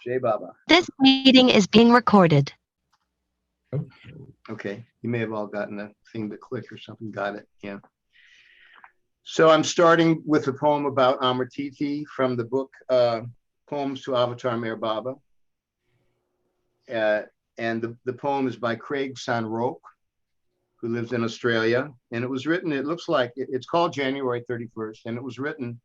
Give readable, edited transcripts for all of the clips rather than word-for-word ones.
Jai Baba. This meeting is being recorded. Okay, you may have all gotten a thing to click or something. Got it, yeah. So I'm starting with a poem about Amartithi from the book Poems to Avatar Meher Baba. And the poem is by Craig Sanroque, who lives in Australia. And it was written, it looks like, it's called January 31st, and it was written,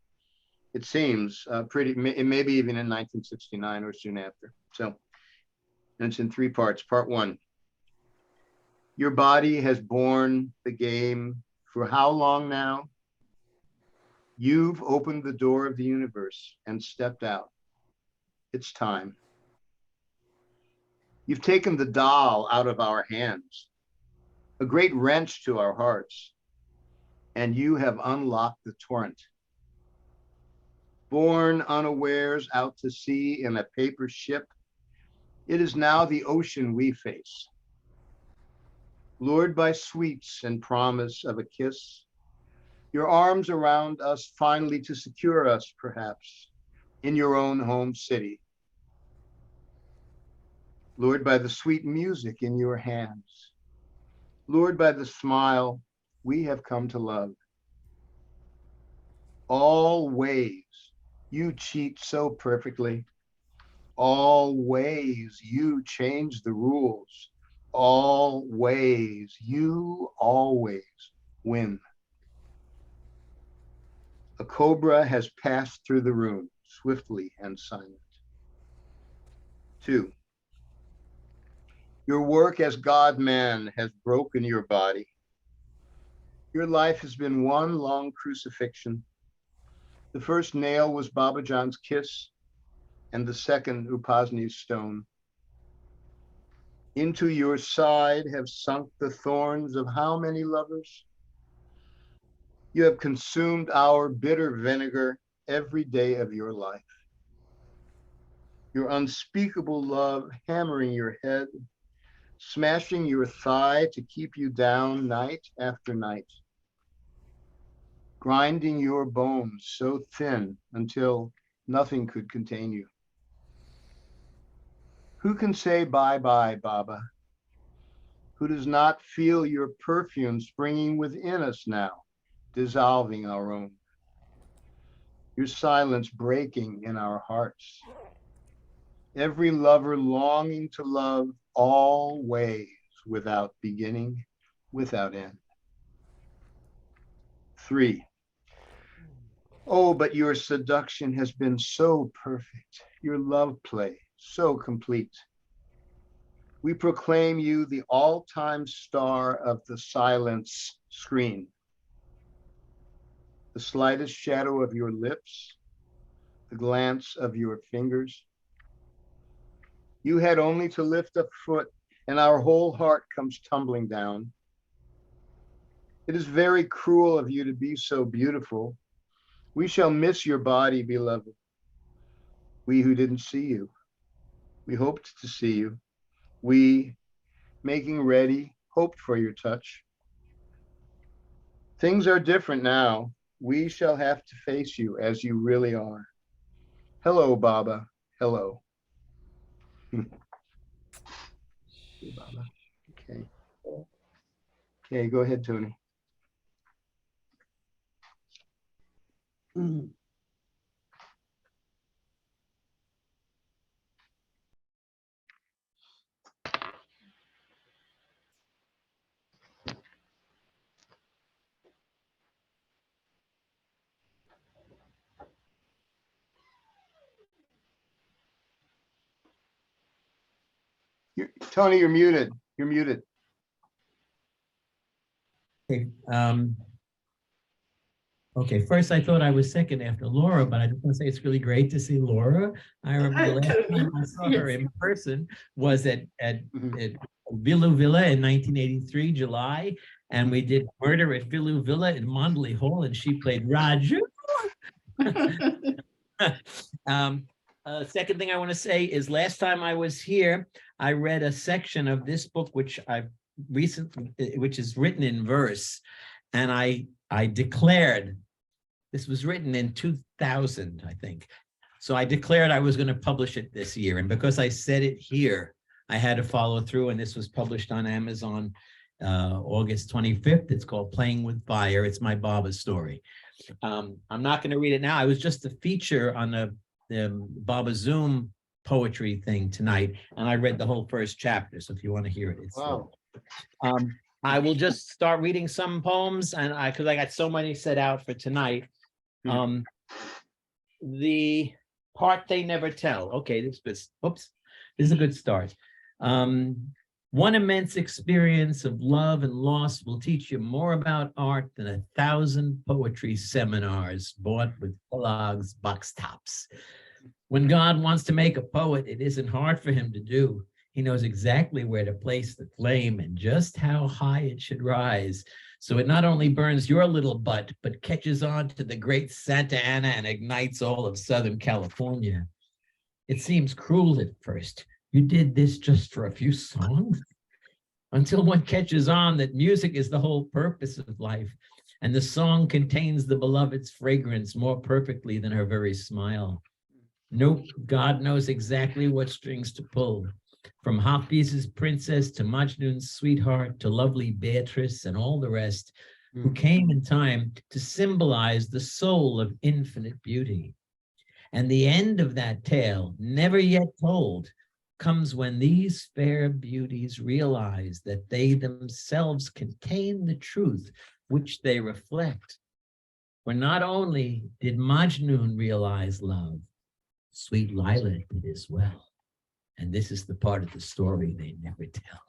it seems, maybe even in 1969 or soon after. So, and it's in three parts. Part one. Your body has borne the game for how long now? You've opened the door of the universe and stepped out. It's time. You've taken the doll out of our hands, a great wrench to our hearts, and you have unlocked the torrent. Born unawares out to sea in a paper ship, it is now the ocean we face. Lured by sweets and promise of a kiss, your arms around us finally to secure us, perhaps, in your own home city. Lured by the sweet music in your hands, lured by the smile we have come to love. Always, you cheat so perfectly. Always, you change the rules. Always, you always win. A cobra has passed through the room, swiftly and silent. 2. Your work as God-man has broken your body. Your life has been one long crucifixion. The first nail was Babajan's kiss, and the second Upasni's stone. Into your side have sunk the thorns of how many lovers? You have consumed our bitter vinegar every day of your life. Your unspeakable love hammering your head, smashing your thigh to keep you down night after night, grinding your bones so thin until nothing could contain you. Who can say bye-bye, Baba? Who does not feel your perfume springing within us now, dissolving our own? Your silence breaking in our hearts. Every lover longing to love always, without beginning, without end. 3. Oh, but your seduction has been so perfect, your love play so complete. We proclaim you the all-time star of the silence screen. The slightest shadow of your lips, the glance of your fingers. You had only to lift a foot and our whole heart comes tumbling down. It is very cruel of you to be so beautiful. We shall miss your body, beloved. We who didn't see you, we hoped to see you. We, making ready, hoped for your touch. Things are different now. We shall have to face you as you really are. Hello, Baba. Hello. Baba. Okay. Okay, go ahead, Tony. Tony, you're muted. You're muted. Okay. Okay, first I thought I was second after Laura, but I just want to say it's really great to see Laura. I remember the last time I saw her in person was at Vilu Villa in 1983, July, and we did Murder at Vilu Villa in Mondley Hall, and she played Raju. Second thing I want to say is last time I was here, I read a section of this book, which is written in verse, and I declared, this was written in 2000, I think. So I declared I was going to publish it this year. And because I said it here, I had to follow through. And this was published on Amazon August 25th. It's called Playing with Fire. It's my Baba story. I'm not going to read it now. I was just a feature on the Baba Zoom poetry thing tonight, and I read the whole first chapter. So if you want to hear it, it's Wow. I will just start reading some poems, and because I got so many set out for tonight. The part they never tell. Okay, this is oops. This is a good start. One immense experience of love and loss will teach you more about art than 1,000 poetry seminars bought with Kellogg's box tops. When God wants to make a poet, it isn't hard for him to do. He knows exactly where to place the flame and just how high it should rise. So it not only burns your little butt, but catches on to the great Santa Ana and ignites all of Southern California. It seems cruel at first. You did this just for a few songs? Until one catches on that music is the whole purpose of life, and the song contains the beloved's fragrance more perfectly than her very smile. Nope, God knows exactly what strings to pull. From Hafiz's princess to Majnun's sweetheart to lovely Beatrice and all the rest, who came in time to symbolize the soul of infinite beauty. And the end of that tale, never yet told, comes when these fair beauties realize that they themselves contain the truth which they reflect. For not only did Majnun realize love, sweet Lila did as well. And this is the part of the story they never tell.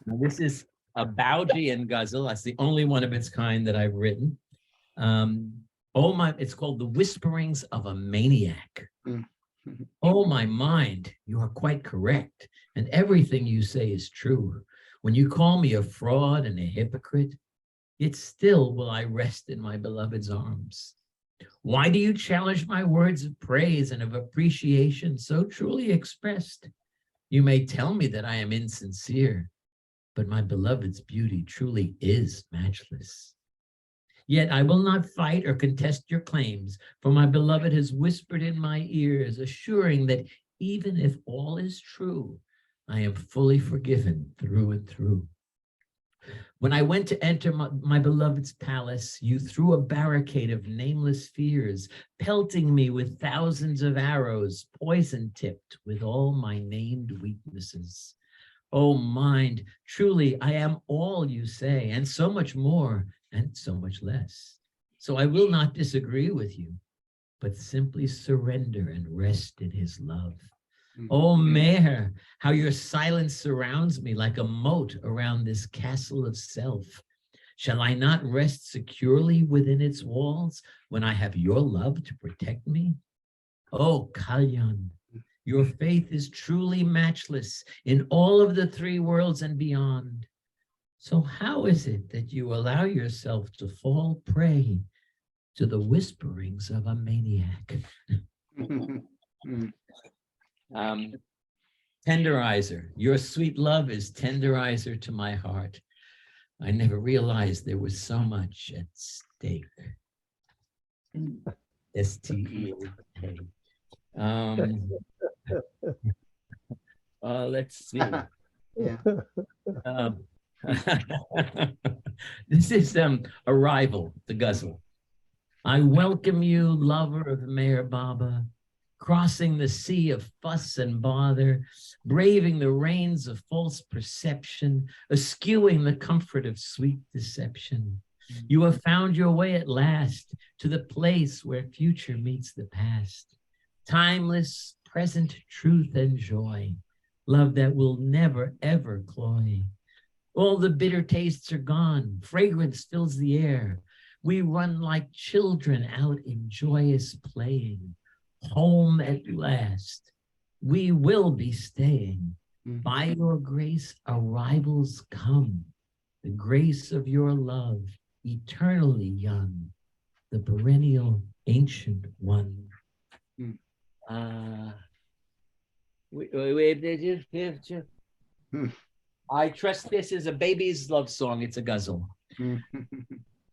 Now, this is a Baujian ghazal. That's the only one of its kind that I've written. It's called The Whisperings of a Maniac. Oh, my mind, you are quite correct, and everything you say is true. When you call me a fraud and a hypocrite, yet still will I rest in my beloved's arms. Why do you challenge my words of praise and of appreciation so truly expressed? You may tell me that I am insincere, but my beloved's beauty truly is matchless. Yet I will not fight or contest your claims, for my beloved has whispered in my ears, assuring that even if all is true, I am fully forgiven through and through. When I went to enter my beloved's palace, you threw a barricade of nameless fears, pelting me with thousands of arrows, poison-tipped with all my named weaknesses. Oh, mind, truly, I am all you say, and so much more, and so much less. So I will not disagree with you, but simply surrender and rest in his love. Oh, Meher, how your silence surrounds me like a moat around this castle of self. Shall I not rest securely within its walls when I have your love to protect me? Oh, Kalyan, your faith is truly matchless in all of the three worlds and beyond. So how is it that you allow yourself to fall prey to the whisperings of a maniac? Tenderizer, your sweet love is tenderizer to my heart. I never realized there was so much at stake. S-T-E-A-K. Let's see. Yeah. This is Arrival, the ghazal. I welcome you, lover of Meher Baba, crossing the sea of fuss and bother, braving the rains of false perception, eschewing the comfort of sweet deception. You have found your way at last to the place where future meets the past. Timeless, present truth and joy, love that will never, ever cloy. All the bitter tastes are gone, fragrance fills the air. We run like children out in joyous playing. Home at last, we will be staying. By your grace, arrivals come. The grace of your love, eternally young, the perennial ancient one. I trust this is a baby's love song. It's a ghazal.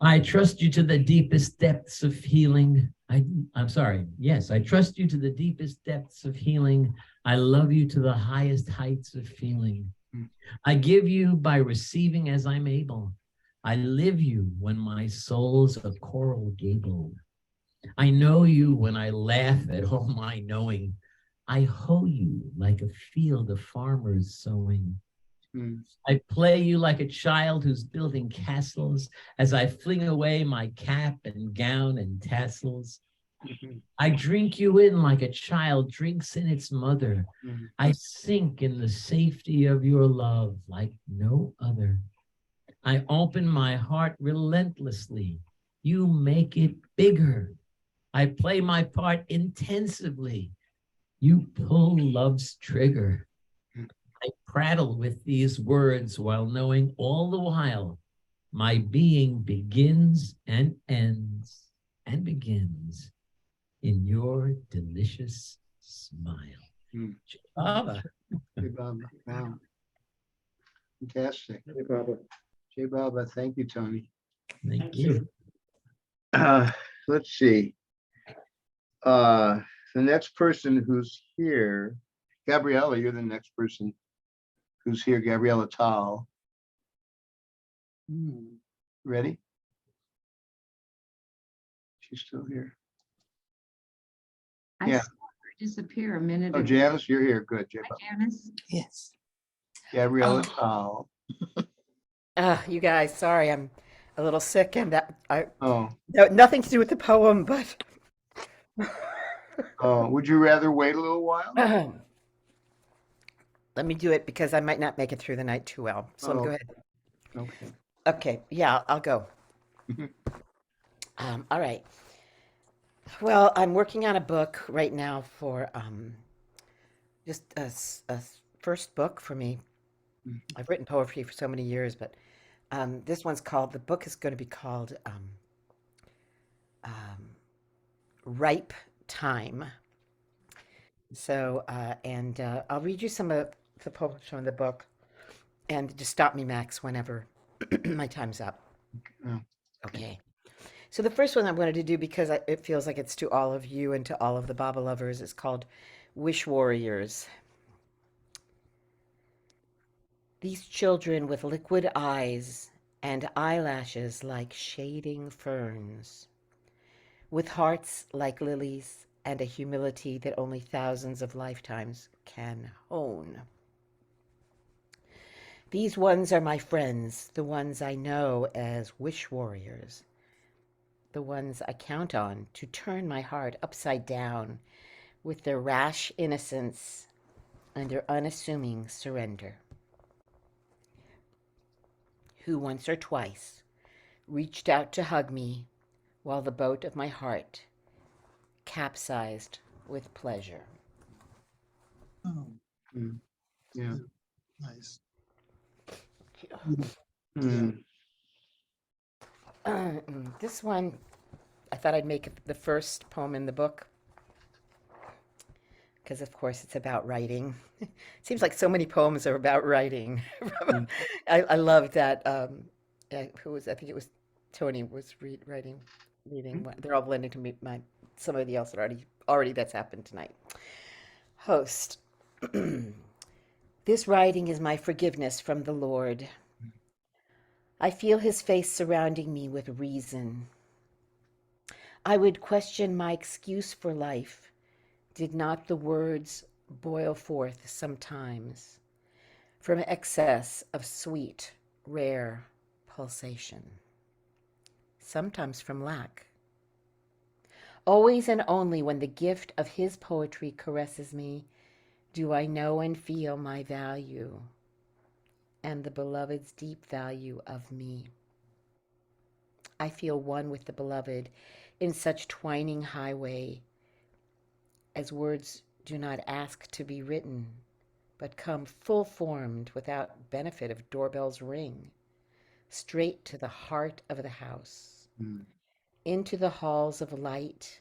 I trust you to the deepest depths of healing. I'm sorry. Yes, I trust you to the deepest depths of healing. I love you to the highest heights of feeling. I give you by receiving as I'm able. I live you when my soul's a coral gable. I know you when I laugh at all my knowing. I hoe you like a field of farmers sowing. I play you like a child who's building castles as I fling away my cap and gown and tassels. I drink you in like a child drinks in its mother. I sink in the safety of your love like no other. I open my heart relentlessly. You make it bigger. I play my part intensively. You pull love's trigger. I prattle with these words while knowing all the while my being begins and ends and begins in your delicious smile. Jai Baba. Jai Baba. Wow. Fantastic. Hey, Baba. Jai Baba. Thank you, Tony. Thank you. Let's see. The next person who's here, Gabriella, you're the next person who's here, Gabriella Tal. Ready? She's still here. I Yeah. saw her disappear a minute Oh, ago. Janice, you're here. Good. Jai Hi, Baba. Janice. Yes. Gabriella Tal. You guys, sorry, I'm a little sick, and Oh, nothing to do with the poem, but would you rather wait a little while? let me do it because I might not make it through the night too well. So Oh. go ahead. Okay. Okay, yeah, I'll go. Mhm. All right. Well, I'm working on a book right now for just a first book for me. Mhm. I've written poetry for so many years, but this one's called, the book is going to be called Ripe Time. So, I'll read you some of the poems from the book, and just stop me, Max, whenever my time's up. Oh. Okay. So the first one I wanted to do, because it feels like it's to all of you and to all of the Baba lovers, is called Wish Warriors. These children with liquid eyes and eyelashes like shading ferns, with hearts like lilies and a humility that only thousands of lifetimes can hone. These ones are my friends, the ones I know as wish warriors, the ones I count on to turn my heart upside down with their rash innocence and their unassuming surrender, who once or twice reached out to hug me while the boat of my heart capsized with pleasure. Oh, Yeah. nice. Mm. This one, I thought I'd make it the first poem in the book because, of course, it's about writing. Seems like so many poems are about writing. I love that. Who was? I think it was Tony was reading. They're all blending to me. Somebody else that already that's happened tonight. Host. This writing is my forgiveness from the Lord. I feel his face surrounding me with reason. I would question my excuse for life did not the words boil forth sometimes from excess of sweet, rare pulsation, sometimes from lack. Always and only when the gift of his poetry caresses me do I know and feel my value and the beloved's deep value of me. I feel one with the beloved in such twining highway as words do not ask to be written, but come full formed without benefit of doorbell's ring, straight to the heart of the house, into the halls of light,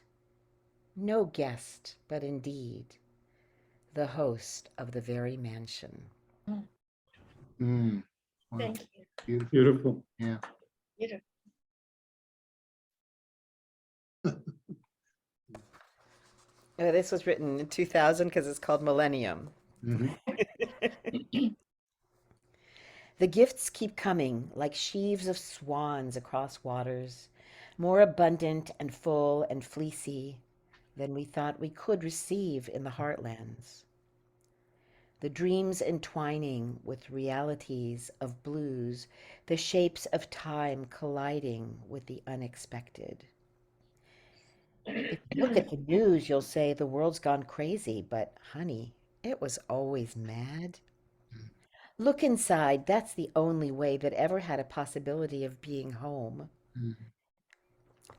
no guest, but indeed the host of the very mansion. Wow. Thank you. Beautiful. Beautiful. Yeah. Beautiful. This was written in 2000 because it's called Millennium. Mhm. The gifts keep coming like sheaves of swans across waters, more abundant and full and fleecy than we thought we could receive in the heartlands. The dreams entwining with realities of blues, the shapes of time colliding with the unexpected. If you look at the news, you'll say the world's gone crazy, but honey, it was always mad. Look inside, that's the only way that ever had a possibility of being home. Mhm.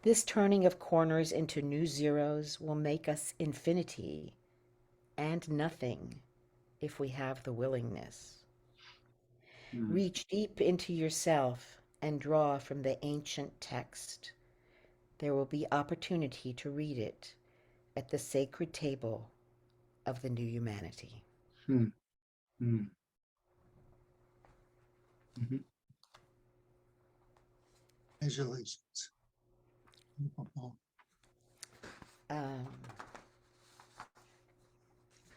This turning of corners into new zeros will make us infinity and nothing if we have the willingness. Mhm. Reach deep into yourself and draw from the ancient text. There will be opportunity to read it at the sacred table of the new humanity. Mhm. Mhm. Mhm. Congratulations. Um,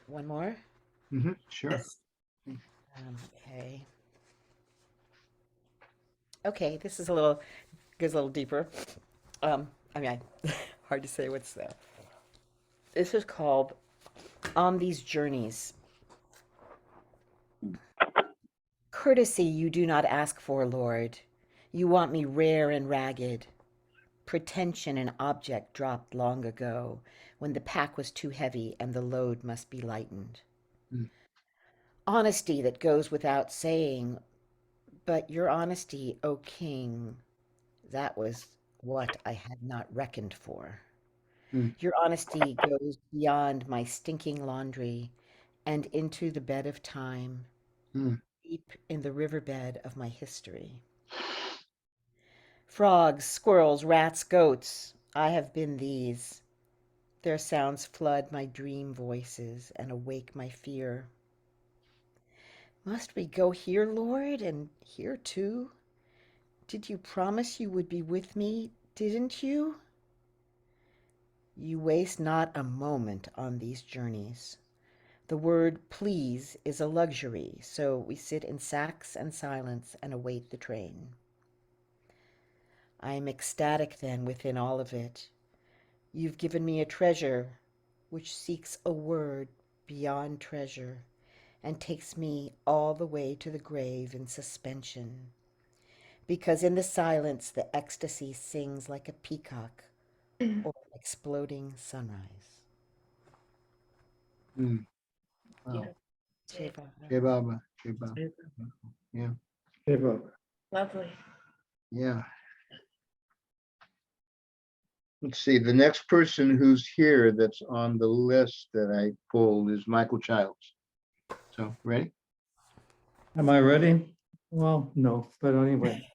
one more? Mhm. Sure. Okay. Okay, this is a little, goes a little deeper. I mean, hard to say what's there. This is called On These Journeys. Courtesy you do not ask for, Lord. You want me rare and ragged. Pretension an object dropped long ago, when the pack was too heavy and the load must be lightened. Mm. Honesty that goes without saying, but your honesty, O King, that was what I had not reckoned for. Mm. Your honesty goes beyond my stinking laundry and into the bed of time, Mm. deep in the riverbed of my history. Frogs, squirrels, rats, goats, I have been these. Their sounds flood my dream voices and awake my fear. Must we go here, Lord, and here too? Did you promise you would be with me, didn't you? You waste not a moment on these journeys. The word please is a luxury, so we sit in sacks and silence and await the train. I am ecstatic then within all of it. You've given me a treasure which seeks a word beyond treasure and takes me all the way to the grave in suspension. Because in the silence the ecstasy sings like a peacock or an exploding sunrise. Mm. Wow. Shiva. Jai Baba. Jai Baba. Yeah. Lovely. Yeah. Let's see. The next person who's here that's on the list that I pulled is Michael Childs. So, ready? Am I ready? Well, no, but anyway.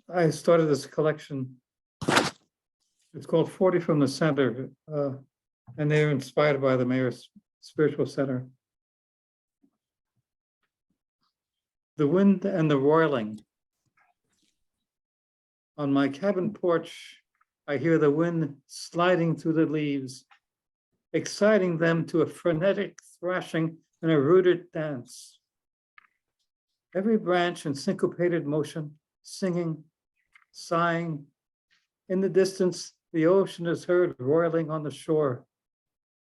I started this collection. It's called 40 from the Center, and they're inspired by the Mayor's Spiritual Center. The wind and the roiling. On my cabin porch, I hear the wind sliding through the leaves, exciting them to a frenetic thrashing and a rooted dance. Every branch in syncopated motion, singing, sighing. In the distance, the ocean is heard roiling on the shore,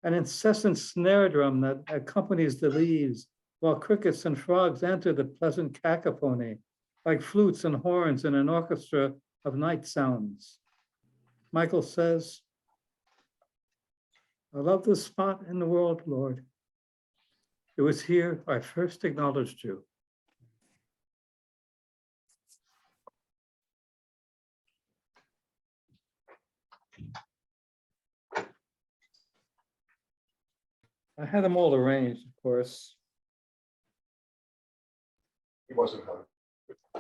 an incessant snare drum that accompanies the leaves, while crickets and frogs enter the pleasant cacophony, like flutes and horns in an orchestra of night sounds. Michael says, I love this spot in the world, Lord. It was here I first acknowledged you. I had them all arranged, of course. It wasn't hard.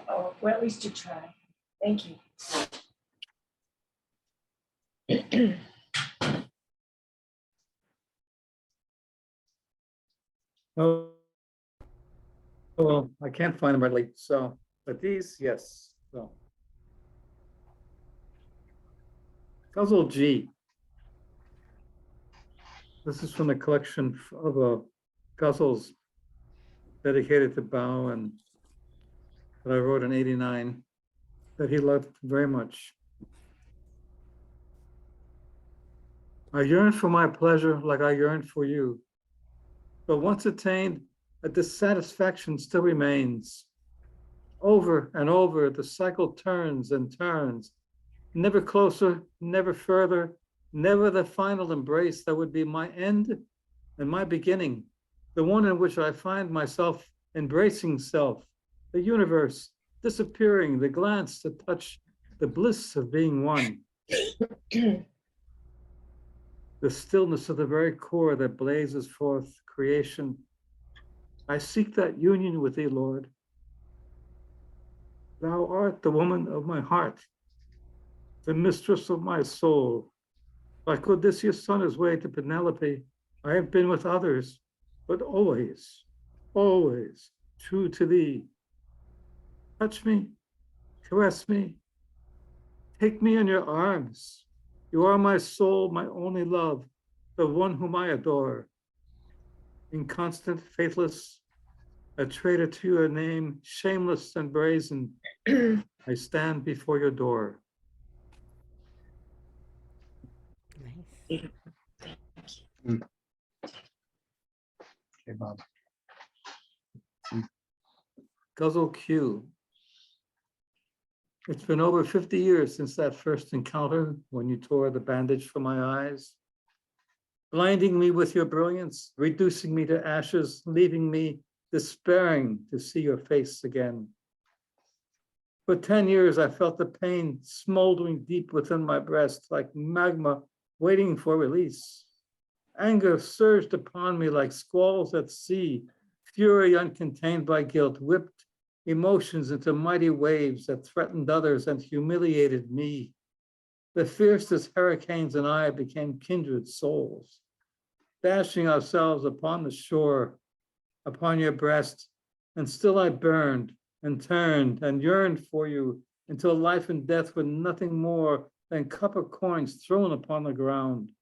Oh, well, at least you tried. Thank you. Oh, well, I can't find them readily, so But these, yes. So, Guzzle G. This is from the collection of guzzles dedicated to Bao and that I wrote in '89 that he loved very much. I yearn for my pleasure like I yearn for you. But once attained, a dissatisfaction still remains. Over and over, the cycle turns and turns, never closer, never further, never the final embrace that would be my end and my beginning, the one in which I find myself embracing self, the universe, disappearing, the glance, the touch, the bliss of being one. The stillness of the very core that blazes forth creation. I seek that union with thee, Lord. Thou art the woman of my heart, the mistress of my soul. Like Odysseus on his way to Penelope, I have been with others, but always, always true to thee. Touch me, caress me, take me in your arms. You are my soul, my only love, the one whom I adore. Inconstant, faithless, a traitor to your name, shameless and brazen, I stand before your door. Nice. Okay, Bob. Guzzle Q. It's been over 50 years since that first encounter when you tore the bandage from my eyes, blinding me with your brilliance, reducing me to ashes, leaving me despairing to see your face again. For 10 years, I felt the pain smoldering deep within my breast like magma waiting for release. Anger surged upon me like squalls at sea, fury uncontained by guilt, whipped emotions into mighty waves that threatened others and humiliated me. The fiercest hurricanes and I became kindred souls, dashing ourselves upon the shore, upon your breast, and still I burned and turned and yearned for you until life and death were nothing more than copper coins thrown upon the ground.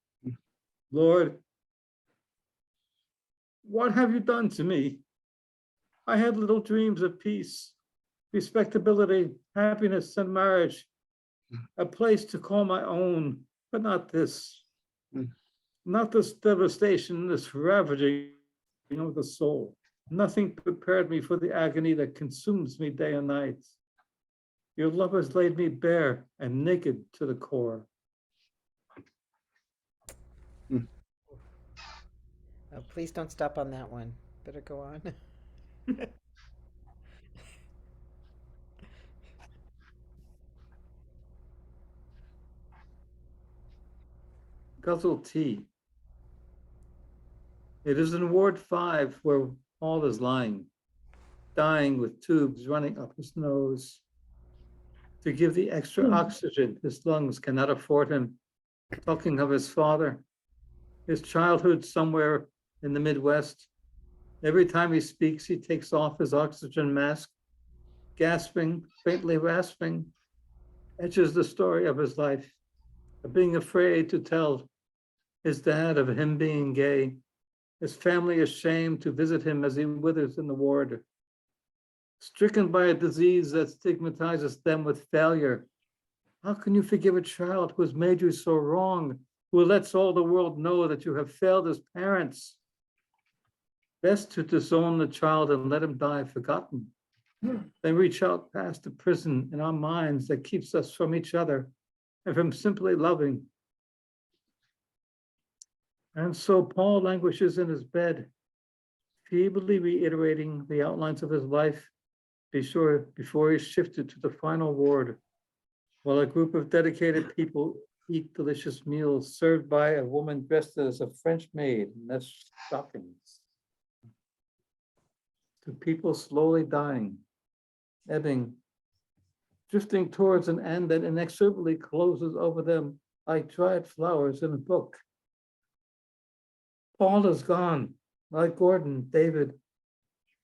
Lord, what have you done to me? I had little dreams of peace, respectability, happiness, and marriage, a place to call my own, but not this. Not this devastation, this ravaging of the soul. Nothing prepared me for the agony that consumes me day and night. Your love has laid me bare and naked to the core. Oh, please don't stop on that one. Better go on. Guzzle T. It is in Ward 5 where Paul is lying, dying with tubes running up his nose. To give the extra oxygen his lungs cannot afford him, talking of his father, his childhood somewhere in the Midwest. Every time he speaks, he takes off his oxygen mask, gasping, faintly rasping, etches the story of his life, of being afraid to tell his dad of him being gay, his family ashamed to visit him as he withers in the ward, stricken by a disease that stigmatizes them with failure. How can you forgive a child who has made you so wrong, who lets all the world know that you have failed as parents? Best to disown the child and let him die forgotten, then reach out past the prison in our minds that keeps us from each other and from simply loving. And so Paul languishes in his bed, feebly reiterating the outlines of his life before he's shifted to the final ward, while a group of dedicated people eat delicious meals served by a woman dressed as a French maid in mesh stockings. To people slowly dying, ebbing, drifting towards an end that inexorably closes over them like dried flowers in a book. Paul is gone, like Gordon, David,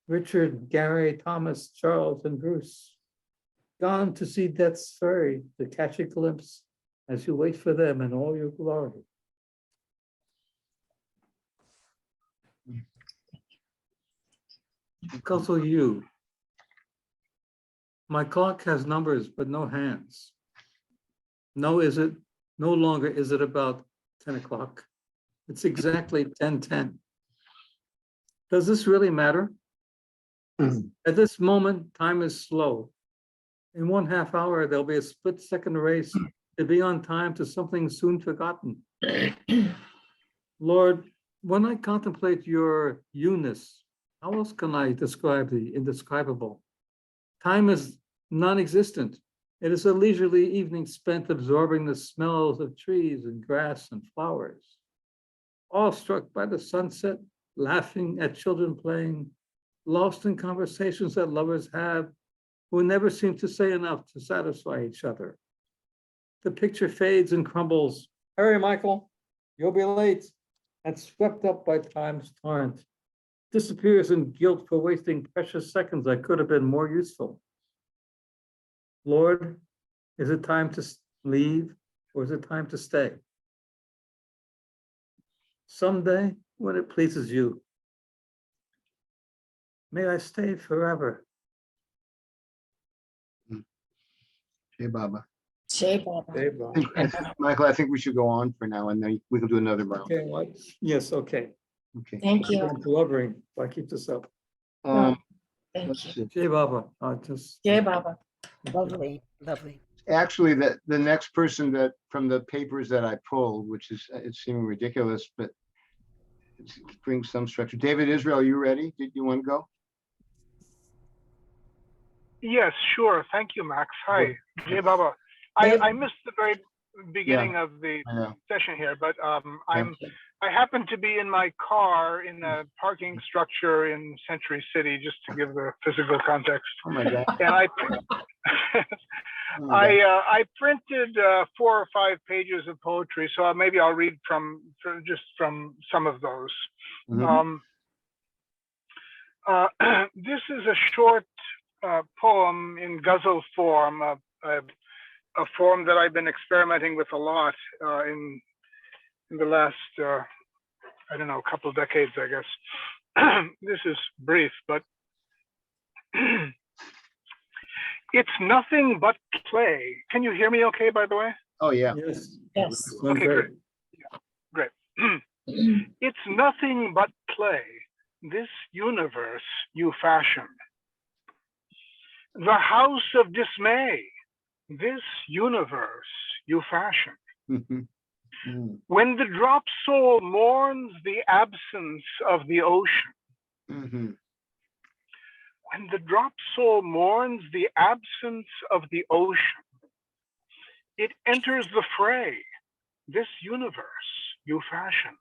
Richard, Gary, Thomas, Charles, and Bruce. gone to see death's ferry to catch a glimpse as you wait for them in all your glory. Because of you, my clock has numbers but no hands. No longer is it about 10 o'clock. It's exactly 10:10. Does this really matter? At this moment, time is slow. In 1/2 hour, there'll be a split-second race to be on time to something soon forgotten. Lord, when I contemplate your you-ness, how else can I describe the indescribable? Time is non-existent. It is a leisurely evening spent absorbing the smells of trees and grass and flowers. Awestruck by the sunset, laughing at children playing, lost in conversations that lovers have, who never seem to say enough to satisfy each other. The picture fades and crumbles. Hurry, Michael, you'll be late. And swept up by time's torrent, disappears in guilt for wasting precious seconds that could have been more useful. Lord, is it time to leave or is it time to stay? Someday, when it pleases you, may I stay forever. Hey, Baba. Jai Baba. Michael, I think we should go on for now, and then we can do another round. Okay, what? Yes, okay. Okay. Thank you. I'm blubbering if I keep this up. Thank Let's you. see. Jai Baba, just. Jai Baba. Lovely, lovely. Actually, the next person that from the papers that I pulled, which is it's seeming ridiculous, but it brings some structure. David Israel, you ready? Did you want to go? Yes, sure. Thank you, Max. Hi, Good. Jay Baba. I missed the very beginning of the I know. session here, but I happen to be in my car in a parking structure in Century City, just to give the physical context. Oh my God. And Oh my God. I printed 4 or 5 pages of poetry, so maybe I'll read from some of those. Mhm. This is a short poem in ghazal form, a form that I've been experimenting with a lot in the last, I don't know, couple of decades, I guess. This is brief, but it's nothing but play. Can you hear me okay, by the way? Oh yeah. Yes. Yes. Okay, great. Great. It's nothing but play, this universe you fashion. The house of dismay, this universe you fashion. Mhm. When the drop soul mourns the absence of the ocean, Mhm. when the drop soul mourns the absence of the ocean, it enters the fray, this universe you fashion.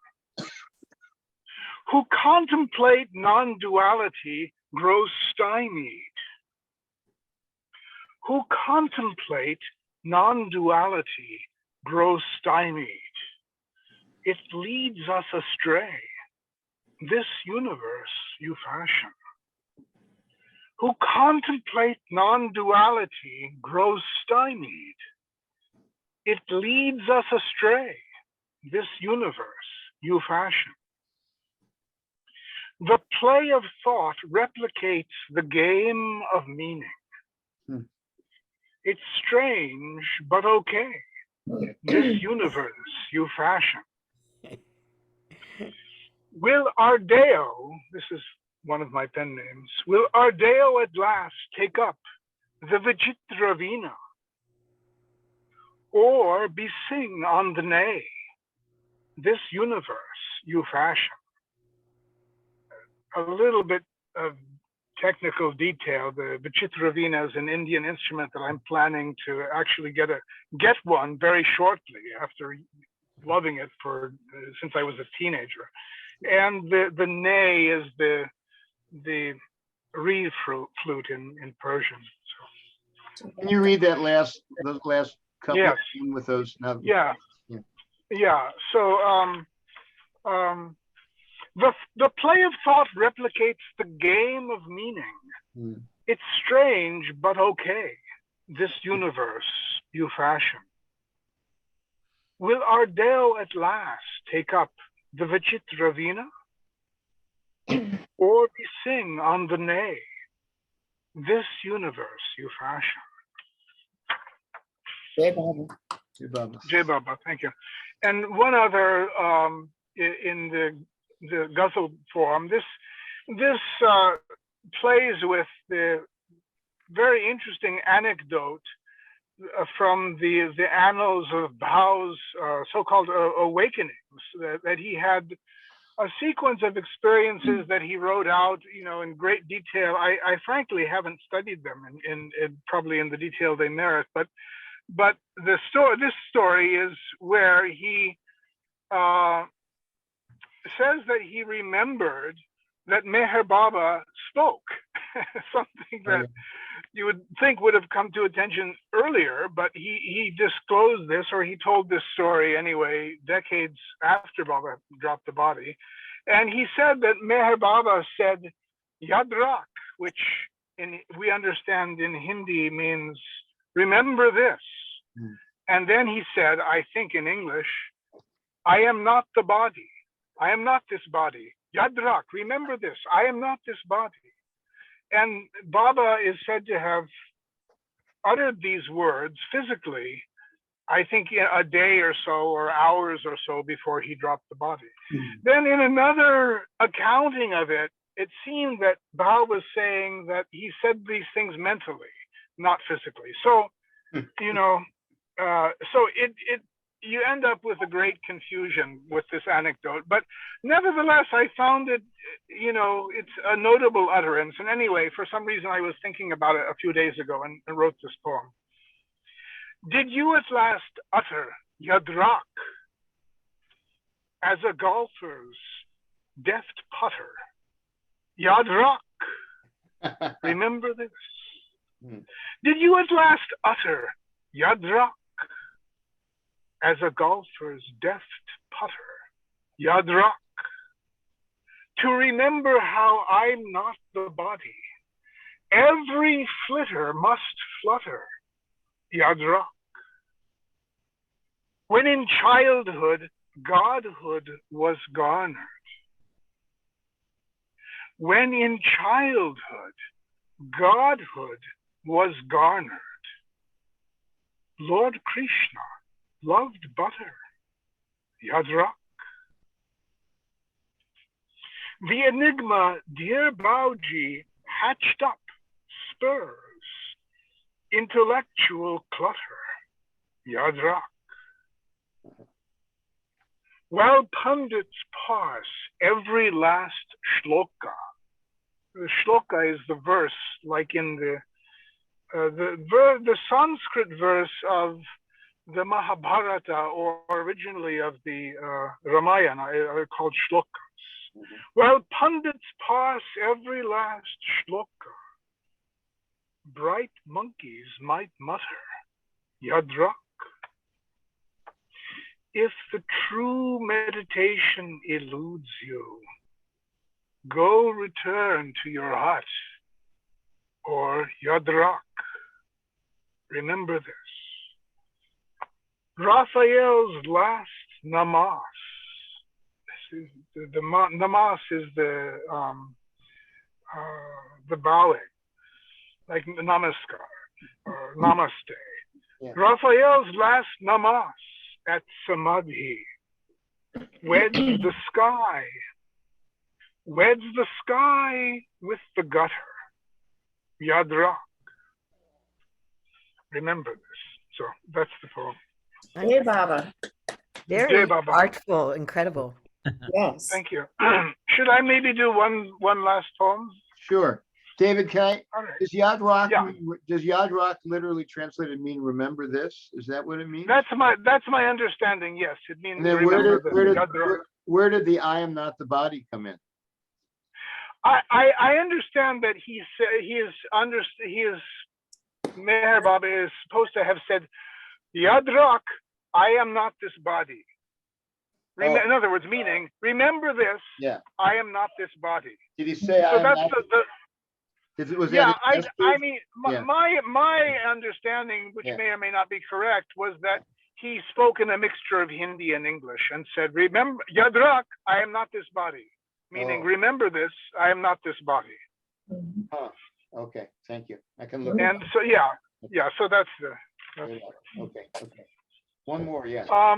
Who contemplate non-duality grow stymied. Who contemplate non-duality grow stymied. It leads us astray, this universe you fashion. Who contemplate non-duality grow stymied. It leads us astray, this universe you fashion. The play of thought replicates the game of meaning. It's strange, but okay. This universe you fashion. Will Ardeo, this is one of my pen names, will Ardeo at last take up the Vijitra Veena? Or be sing on the nay, this universe you fashion? A little bit of technical detail. The Vijitra Veena is an Indian instrument that I'm planning to actually get one very shortly after loving it since I was a teenager. And the ney is the reed flute in Persian. So. Can you read those last couple Yes. with those? Now, Yeah. So the play of thought replicates the game of meaning. It's strange, but okay. this universe you fashion. Will our Deo at last take up the Vichitra Veena? Or we sing on the nay, this universe you fashion? Hey, Baba. Jai Baba, thank you. And one other in the ghazal form, this plays with the very interesting anecdote from the annals of Bau's so-called awakenings, that he had a sequence of experiences that he wrote out, in great detail. I frankly haven't studied them in probably in the detail they merit, but this story is where he says that he remembered that Meher Baba spoke, something that you would think would have come to attention earlier, but he disclosed this, or he told this story anyway, decades after Baba dropped the body. And he said that Meher Baba said, Yad Rakh, which we understand in Hindi means remember this. And then he said, I think in English, I am not the body. I am not this body. Yad Rakh, remember this. I am not this body. And Baba is said to have uttered these words physically, I think a day or so, or hours or so before he dropped the body. Then in another accounting of it, it seemed that Baba was saying that he said these things mentally, not physically. So, you end up with a great confusion with this anecdote, but nevertheless, I found it, it's a notable utterance. And anyway, for some reason, I was thinking about it a few days ago and wrote this poem. Did you at last utter Yad Rakh as a golfer's deft putter? Yad Rakh, remember this? Did you at last utter Yad Rakh as a golfer's deft putter? Yad Rakh, to remember how I'm not the body. Every flitter must flutter. Yad Rakh. When in childhood, godhood was garnered. When in childhood, godhood was garnered. Lord Krishna loved butter. Yad Rakh. The enigma, dear Bauji, hatched up, spurs, intellectual clutter. Yad Rakh. While pundits parse every last shloka, the shloka is the verse, like in the Sanskrit verse of the Mahabharata, or originally of the Ramayana, are called shlokas. While pundits parse every last shloka, bright monkeys might mutter, Yad Rakh. If the true meditation eludes you, go return to your hut, or Yad Rakh. Remember this. Raphael's last namas. The namas is the bowing, like namaskar or namaste. Yeah. Raphael's last namas at Samadhi weds the sky with the gutter. Yad Rakh. Remember this. So that's the poem. Hey, Baba. Very Jai Baba. artful, incredible. Yes. Thank you. Should I maybe do one last poem? Sure. David, All right. does Yad Rakh, Yeah. does Yad Rakh literally translated mean remember this? Is that what it means? That's my understanding. Yes, it means And then remember this. Yad Rakh. where did the I am not the body come in? I understand that Meher Baba is supposed to have said, Yad Rakh, I am not this body. In other words, meaning, remember this, Yeah. I am not this body. Did he say I So am that's not? Was Yeah, that his I message? mean, Yeah. my understanding, which Yeah. may or may not be correct, was that he spoke in a mixture of Hindi and English and said, "Remember, Yadrak, I am not this body," meaning, Oh. remember this, I am not this body. Huh. Okay, thank you. I can look. And so, yeah, so that's the. Okay. One more, yes. All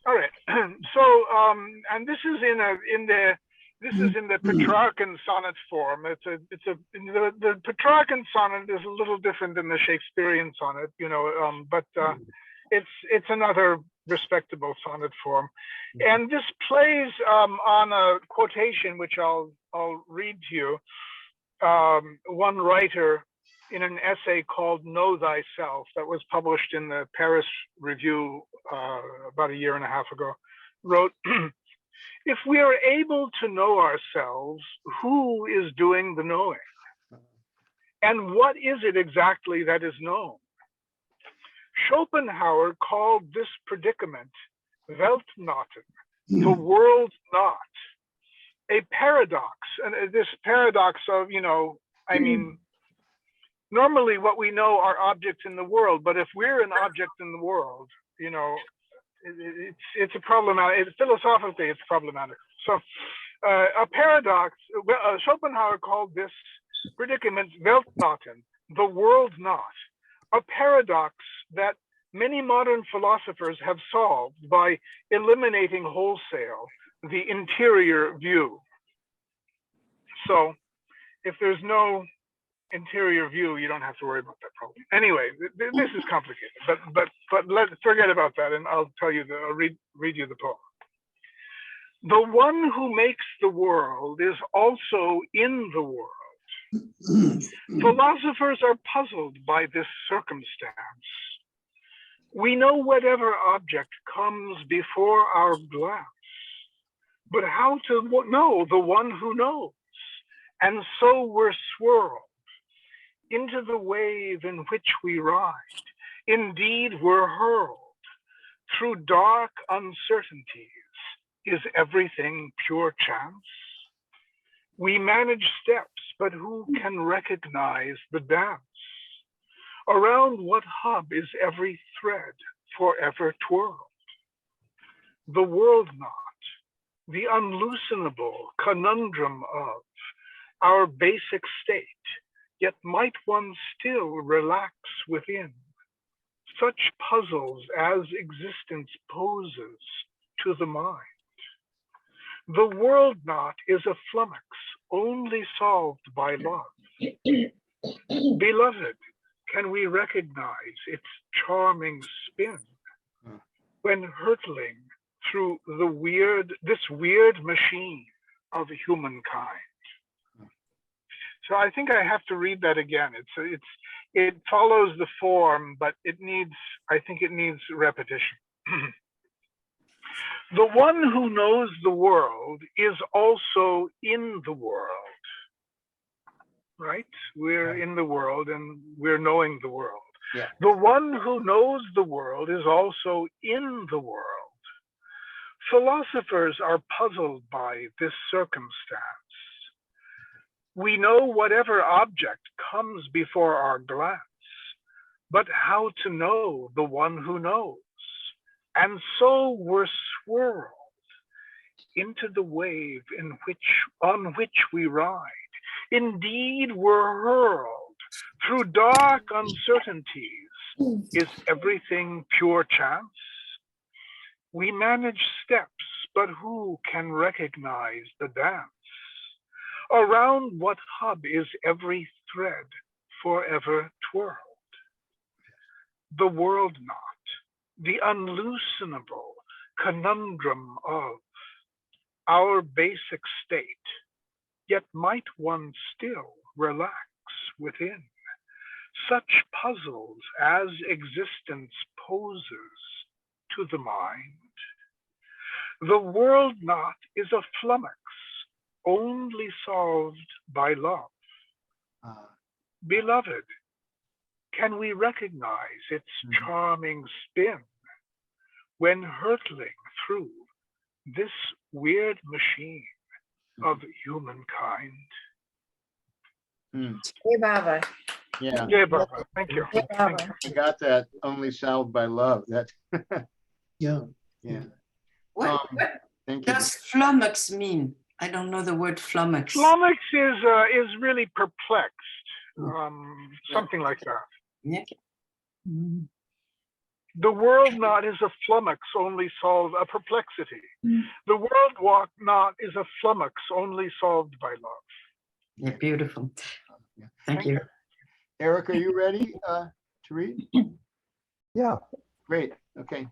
right. So, and this is in the Petrarchan sonnet form. The Petrarchan sonnet is a little different than the Shakespearean sonnet, but it's another respectable sonnet form. And this plays on a quotation which I'll read to you. One writer in an essay called "Know Thyself" that was published in the Paris Review about a year and a half ago, wrote, "If we are able to know ourselves, who is doing the knowing? And what is it exactly that is known?" Schopenhauer called this predicament Weltnoten, the world not, a paradox. And this paradox of, I mean, normally what we know are objects in the world, but if we're an object in the world, it's a problematic, philosophically it's problematic. So a paradox, Schopenhauer called this predicament Weltnoten, the world not, a paradox that many modern philosophers have solved by eliminating wholesale the interior view. So if there's no interior view, you don't have to worry about that problem. Anyway, this is complicated, but let's forget about that, and I'll tell you I'll read you the poem. The one who makes the world is also in the world. Philosophers are puzzled by this circumstance. We know whatever object comes before our glance, but how to know the one who knows? And so we're swirled into the wave in which we ride. Indeed, we're hurled through dark uncertainties. Is everything pure chance? We manage steps, but who can recognize the dance? Around what hub is every thread forever twirled? The world not, the unloosenable conundrum of our basic state, yet might one still relax within such puzzles as existence poses to the mind. The world not is a flummox only solved by love. Beloved, can we recognize its charming spin when hurtling through this weird machine of humankind? So I think I have to read that again. It follows the form, but I think it needs repetition. The one who knows the world is also in the world, right? We're in the world and we're knowing the world. Yeah. The one who knows the world is also in the world. Philosophers are puzzled by this circumstance. We know whatever object comes before our glance, but how to know the one who knows? And so we're swirled into the wave on which we ride. Indeed, we're hurled through dark uncertainties. Is everything pure chance? We manage steps, but who can recognize the dance? Around what hub is every thread forever twirled? The world not, the unloosenable conundrum of our basic state, yet might one still relax within such puzzles as existence poses to the mind. The world not is a flummox only solved by love. Beloved, can we recognize its charming spin when hurtling through this weird machine of humankind? Hmm. Hey, Baba. Yeah, Yeah, Barbara, thank you. Hey, Thank Baba. you. I got that. Only solved by love. That's Yeah. yeah. What Thank you. does flummox mean? I don't know the word flummox. Flummox is really perplexed, something like that. Yeah. The world not is a flummox, only solved a perplexity. The world walk not is a flummox, only solved by love. Yeah, beautiful. Yeah. Thank you. Eric, are you ready to read? Yeah. Great. Okay.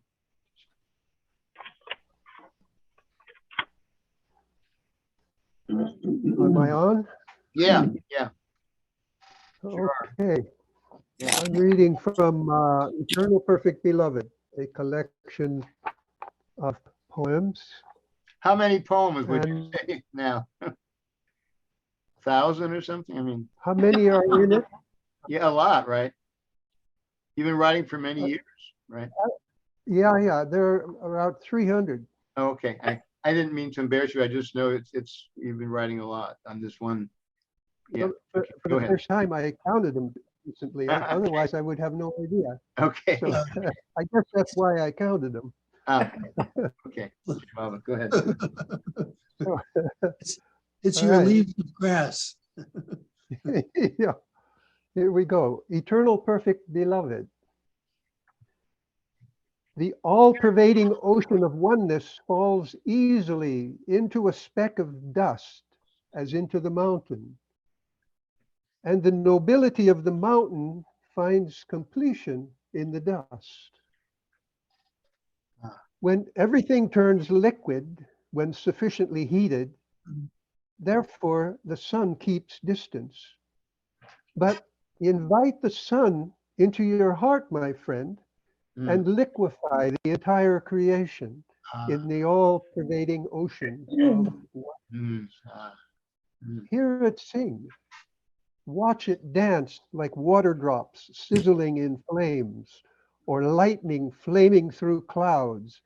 Am I on? Yeah. Yeah. Okay. Yeah. I'm reading from Eternal Perfect Beloved, a collection of poems. How many poems would you And say now? 1,000 or something? I mean, how many are in it? yeah, a lot, right? You've been writing for many years, right? Yeah, there are around 300. Oh, okay. I didn't mean to embarrass you. I just know it's you've been writing a lot on this one. Yeah. For Okay, for go the ahead. first time, I counted them recently. Otherwise, I would have no idea. Okay. So I guess that's why I counted them. Ah, okay. Baba, go ahead. It's All your right. leaves of grass. Yeah. Here we go. Eternal Perfect Beloved. The all-pervading ocean of oneness falls easily into a speck of dust as into the mountain. And the nobility of the mountain finds completion in the dust. When everything turns liquid, when sufficiently heated, therefore the sun keeps distance. But invite the sun into your heart, my friend, and liquefy the entire creation in the all-pervading ocean of Hear it sing. Watch it dance like water drops sizzling in flames, or lightning flaming through clouds.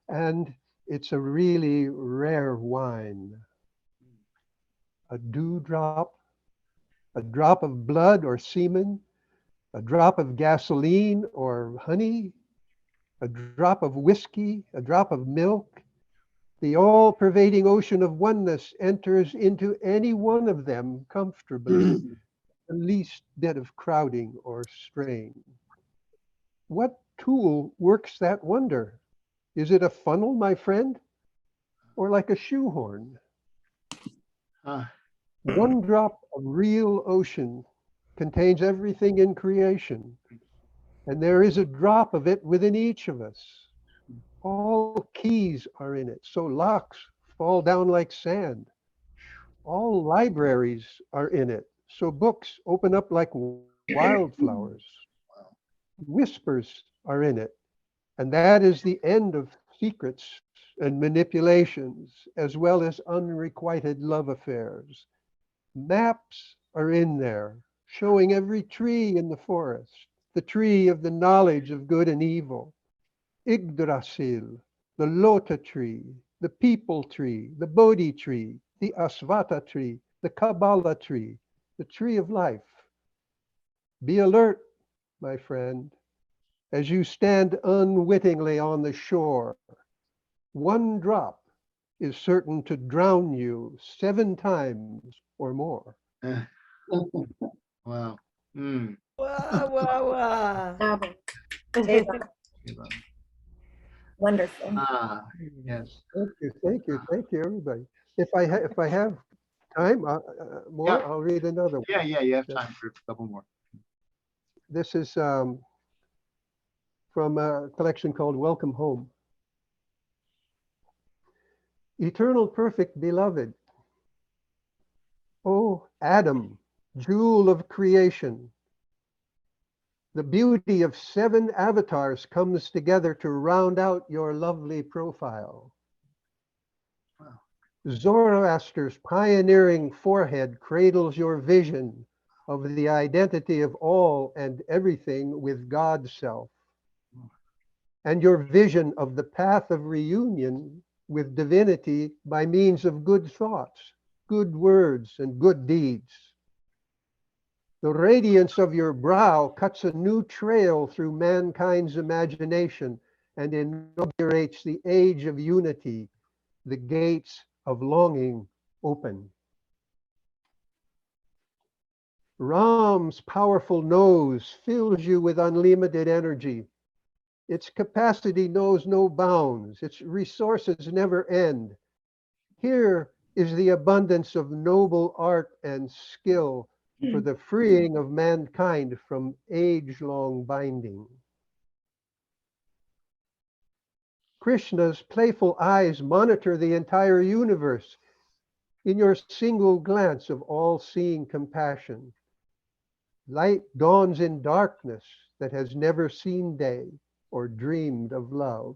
And it's a really rare wine. A dewdrop, a drop of blood or semen, a drop of gasoline or honey, a drop of whiskey, a drop of milk. The all-pervading ocean of oneness enters into any one of them comfortably, the least bit of crowding or strain. What tool works that wonder? Is it a funnel, my friend, or like a shoehorn? One drop of real ocean contains everything in creation, and there is a drop of it within each of us. All keys are in it, so locks fall down like sand. All libraries are in it, so books open up like wildflowers. Whispers are in it, and that is the end of secrets and manipulations, as well as unrequited love affairs. Maps are in there, showing every tree in the forest, the tree of the knowledge of good and evil. Yggdrasil, the Lota tree, the People tree, the Bodhi tree, the Asvata tree, the Kabbalah tree, the tree of life. Be alert, my friend, as you stand unwittingly on the shore. One drop is certain to drown you 7 times or more. Wow. Wow, wow, wow. Baba. Hey, Baba. Wonderful. Yes. Thank you, everybody. If I have time more, Yeah. I'll read another one. Yeah, you have time for a couple more. This is from a collection called Welcome Home. Eternal Perfect Beloved. Oh, Adam, jewel of creation. The beauty of 7 avatars comes together to round out your lovely profile. Zoroaster's pioneering forehead cradles your vision of the identity of all and everything with God's self, and your vision of the path of reunion with divinity by means of good thoughts, good words, and good deeds. The radiance of your brow cuts a new trail through mankind's imagination and inaugurates the age of unity. The gates of longing open. Ram's powerful nose fills you with unlimited energy. Its capacity knows no bounds. Its resources never end. Here is the abundance of noble art and skill for the freeing of mankind from age-long binding. Krishna's playful eyes monitor the entire universe in your single glance of all-seeing compassion. Light dawns in darkness that has never seen day or dreamed of love.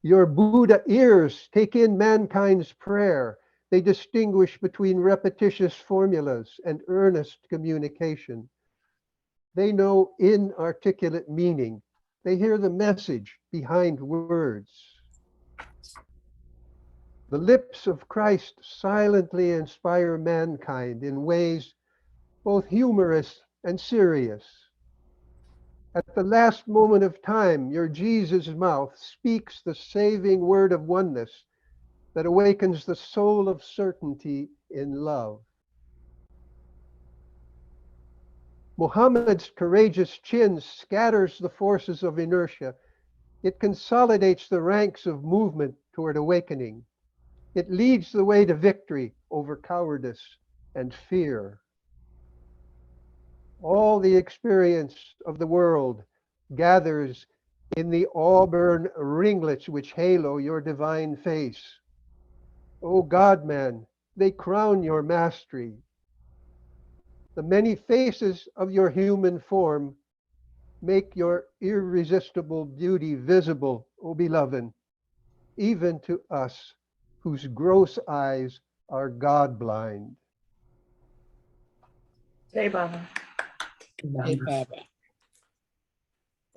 Your Buddha ears take in mankind's prayer. They distinguish between repetitious formulas and earnest communication. They know inarticulate meaning. They hear the message behind words. The lips of Christ silently inspire mankind in ways both humorous and serious. At the last moment of time, your Jesus' mouth speaks the saving word of oneness that awakens the soul of certainty in love. Muhammad's courageous chin scatters the forces of inertia. It consolidates the ranks of movement toward awakening. It leads the way to victory over cowardice and fear. All the experience of the world gathers in the auburn ringlets which halo your divine face. O God-man, they crown your mastery. The many faces of your human form make your irresistible beauty visible, O beloved, even to us whose gross eyes are God-blind. Jai Baba. Hey, Baba.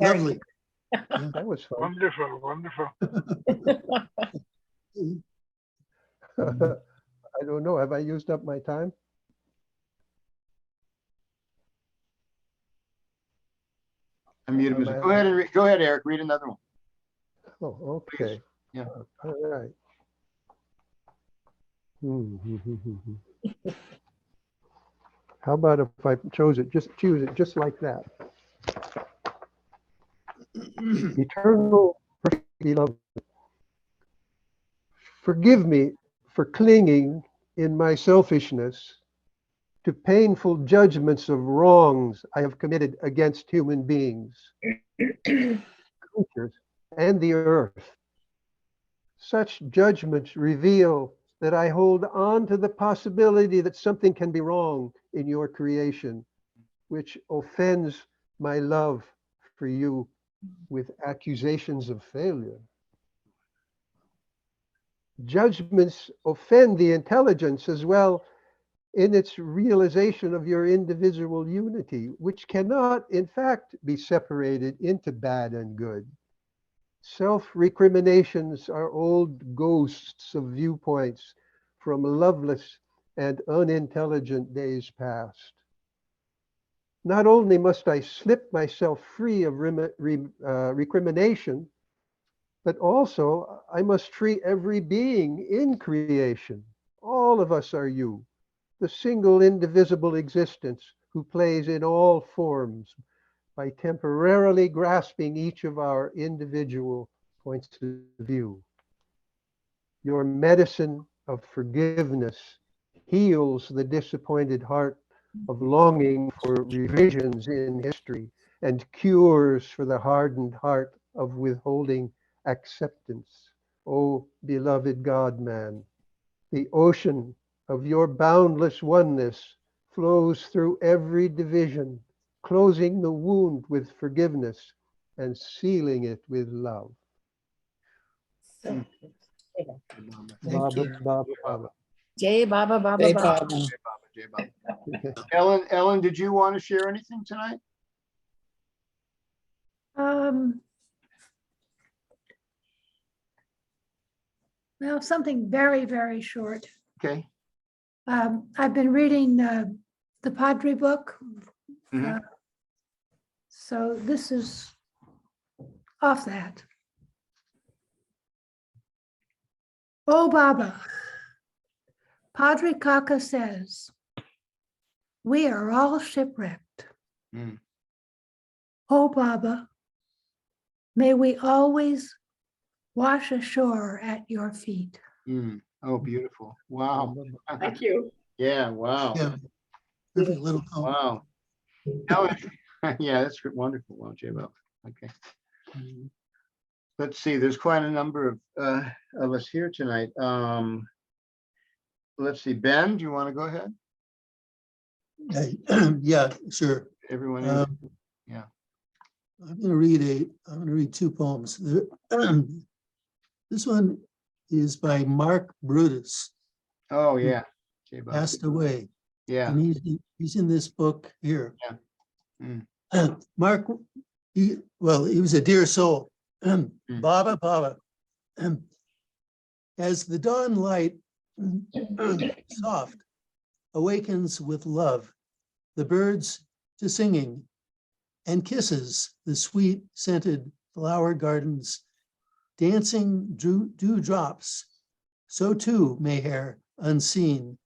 Lovely. That was fun. Wonderful, wonderful. I don't know. Have I used up my time? I'm muted. Go ahead and go ahead, Eric. Read another one. Oh, okay. Yeah. All right. How about if I choose it just like that? Eternal, perfect beloved, forgive me for clinging in my selfishness to painful judgments of wrongs I have committed against human beings, creatures, and the earth. Such judgments reveal that I hold on to the possibility that something can be wrong in your creation, which offends my love for you with accusations of failure. Judgments offend the intelligence as well in its realization of your individual unity, which cannot, in fact, be separated into bad and good. Self-recriminations are old ghosts of viewpoints from loveless and unintelligent days past. Not only must I slip myself free of recrimination, but also I must free every being in creation. All of us are you, the single indivisible existence who plays in all forms by temporarily grasping each of our individual points of view. Your medicine of forgiveness heals the disappointed heart of longing for revisions in history and cures for the hardened heart of withholding acceptance. O beloved God-man, the ocean of your boundless oneness flows through every division, closing the wound with forgiveness and sealing it with love. Thank Baba, you. Baba, Baba. Jai Baba Baba Hey, Baba. Baba. Jai Baba, Jai Baba. Ellen, did you want to share anything tonight? Well, something very, very short. Okay. I've been reading the the Padre book. Mhm. So this is off that. Oh, Baba, Padre Kaka says, we are all shipwrecked. Mm. Oh, Baba, may we always wash ashore at your feet. Mm. Oh, beautiful. Wow. Thank you. Yeah, wow. Yeah, perfect little poem. Wow. Now, yeah, that's wonderful. Wow, J-Bo. Okay. Let's see, there's quite a number of us here tonight. Let's see, Ben, do you want to go ahead? Yeah, sure. Everyone in? Um, Yeah. I'm going to read two poems. This one is by Mark Brutus, Oh, yeah. J-Bo. passed away. Yeah. And he's in this book here. Yeah. Mm. Mark, he was a dear soul. Baba. As the dawn light, soft, awakens with love, the birds to singing, and kisses the sweet scented flower gardens, dancing dewdrops, so too Mayhair, unseen,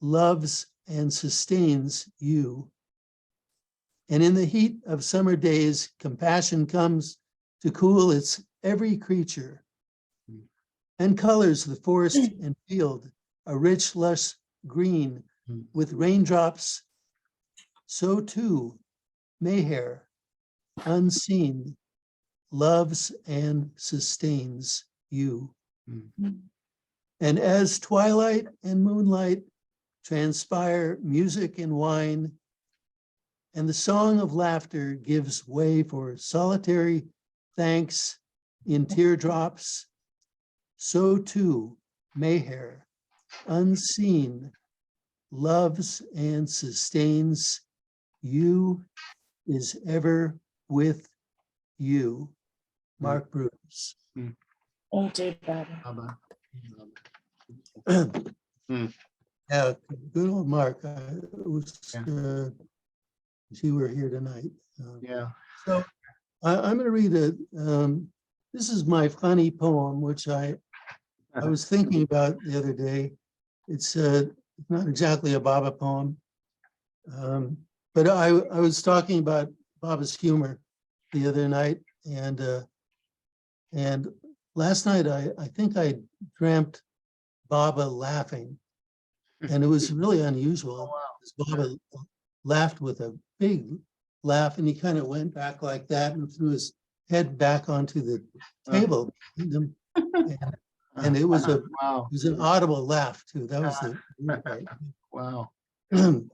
loves and sustains you. And in the heat of summer days, compassion comes to cool its every creature and colors the forest and field a rich, lush green with raindrops. So too, Mayhair, unseen, loves and sustains you. And as twilight and moonlight transpire music and wine, and the song of laughter gives way for solitary thanks in teardrops, so too Mayhair, unseen, loves and sustains you, is ever with you. Mark Brutus. Thank you, Baba. Yeah, good old Mark. You were here tonight. Yeah. So I'm going to read this is my funny poem, which I was thinking about the other day. It's not exactly a Baba poem, but I was talking about Baba's humor the other night, and last night I think I dreamt Baba laughing, and it was really unusual. Baba laughed with a big laugh, and he kind of went back like that and threw his head back onto the table. And it was it was an audible laugh too. That was the weird part. Wow. And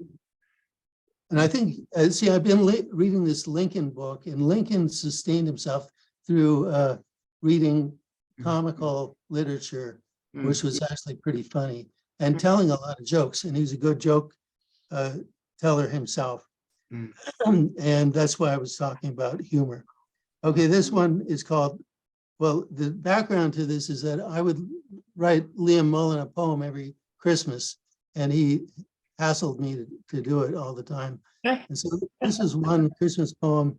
I think, see, I've been reading this Lincoln book, and Lincoln sustained himself through reading comical literature, which was actually pretty funny, and telling a lot of jokes. And he's a good joke teller himself. And that's why I was talking about humor. Okay, this one is called, well, the background to this is that I would write Liam Mullen a poem every Christmas, and he hassled me to do it all the time. And so this is one Christmas poem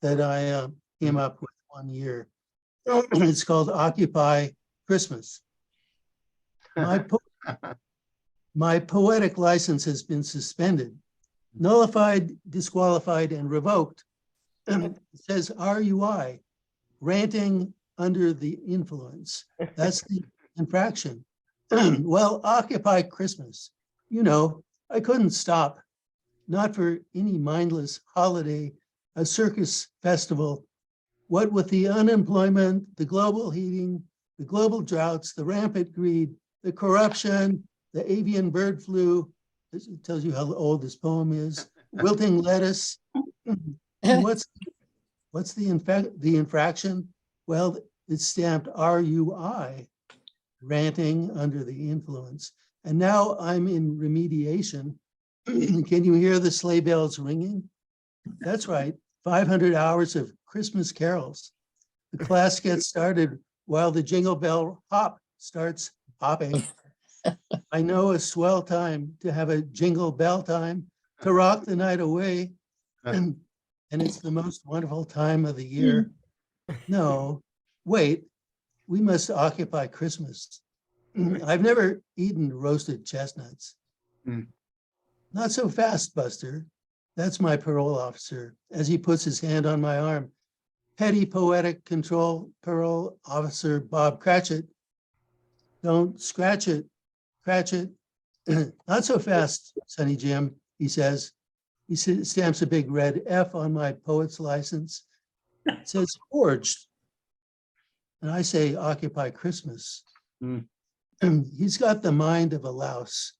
that I came up with one year. It's called Occupy Christmas. My poetic license has been suspended, nullified, disqualified, and revoked. It says RUI, ranting under the influence. That's the infraction. Well, Occupy Christmas. You know, I couldn't stop, not for any mindless holiday, a circus festival. What with the unemployment, the global heating, the global droughts, the rampant greed, the corruption, the avian bird flu, this tells you how old this poem is, wilting lettuce. What's the infraction? Well, it's stamped RUI, ranting under the influence. And now I'm in remediation. Can you hear the sleigh bells ringing? That's right, 500 hours of Christmas carols. The class gets started while the jingle bell hop starts hopping. I know a swell time to have a jingle bell time, to rock the night away. And it's the most wonderful time of the year. No, wait, we must occupy Christmas. I've never eaten roasted chestnuts. Mm. Not so fast, Buster. That's my parole officer as he puts his hand on my arm. Petty poetic control parole officer Bob Cratchit. Don't scratch it, Cratchit. Not so fast, Sonny Jim, he says. He stamps a big red F on my poet's license. It says forged. And I say occupy Christmas. Mm. He's got the mind of a louse,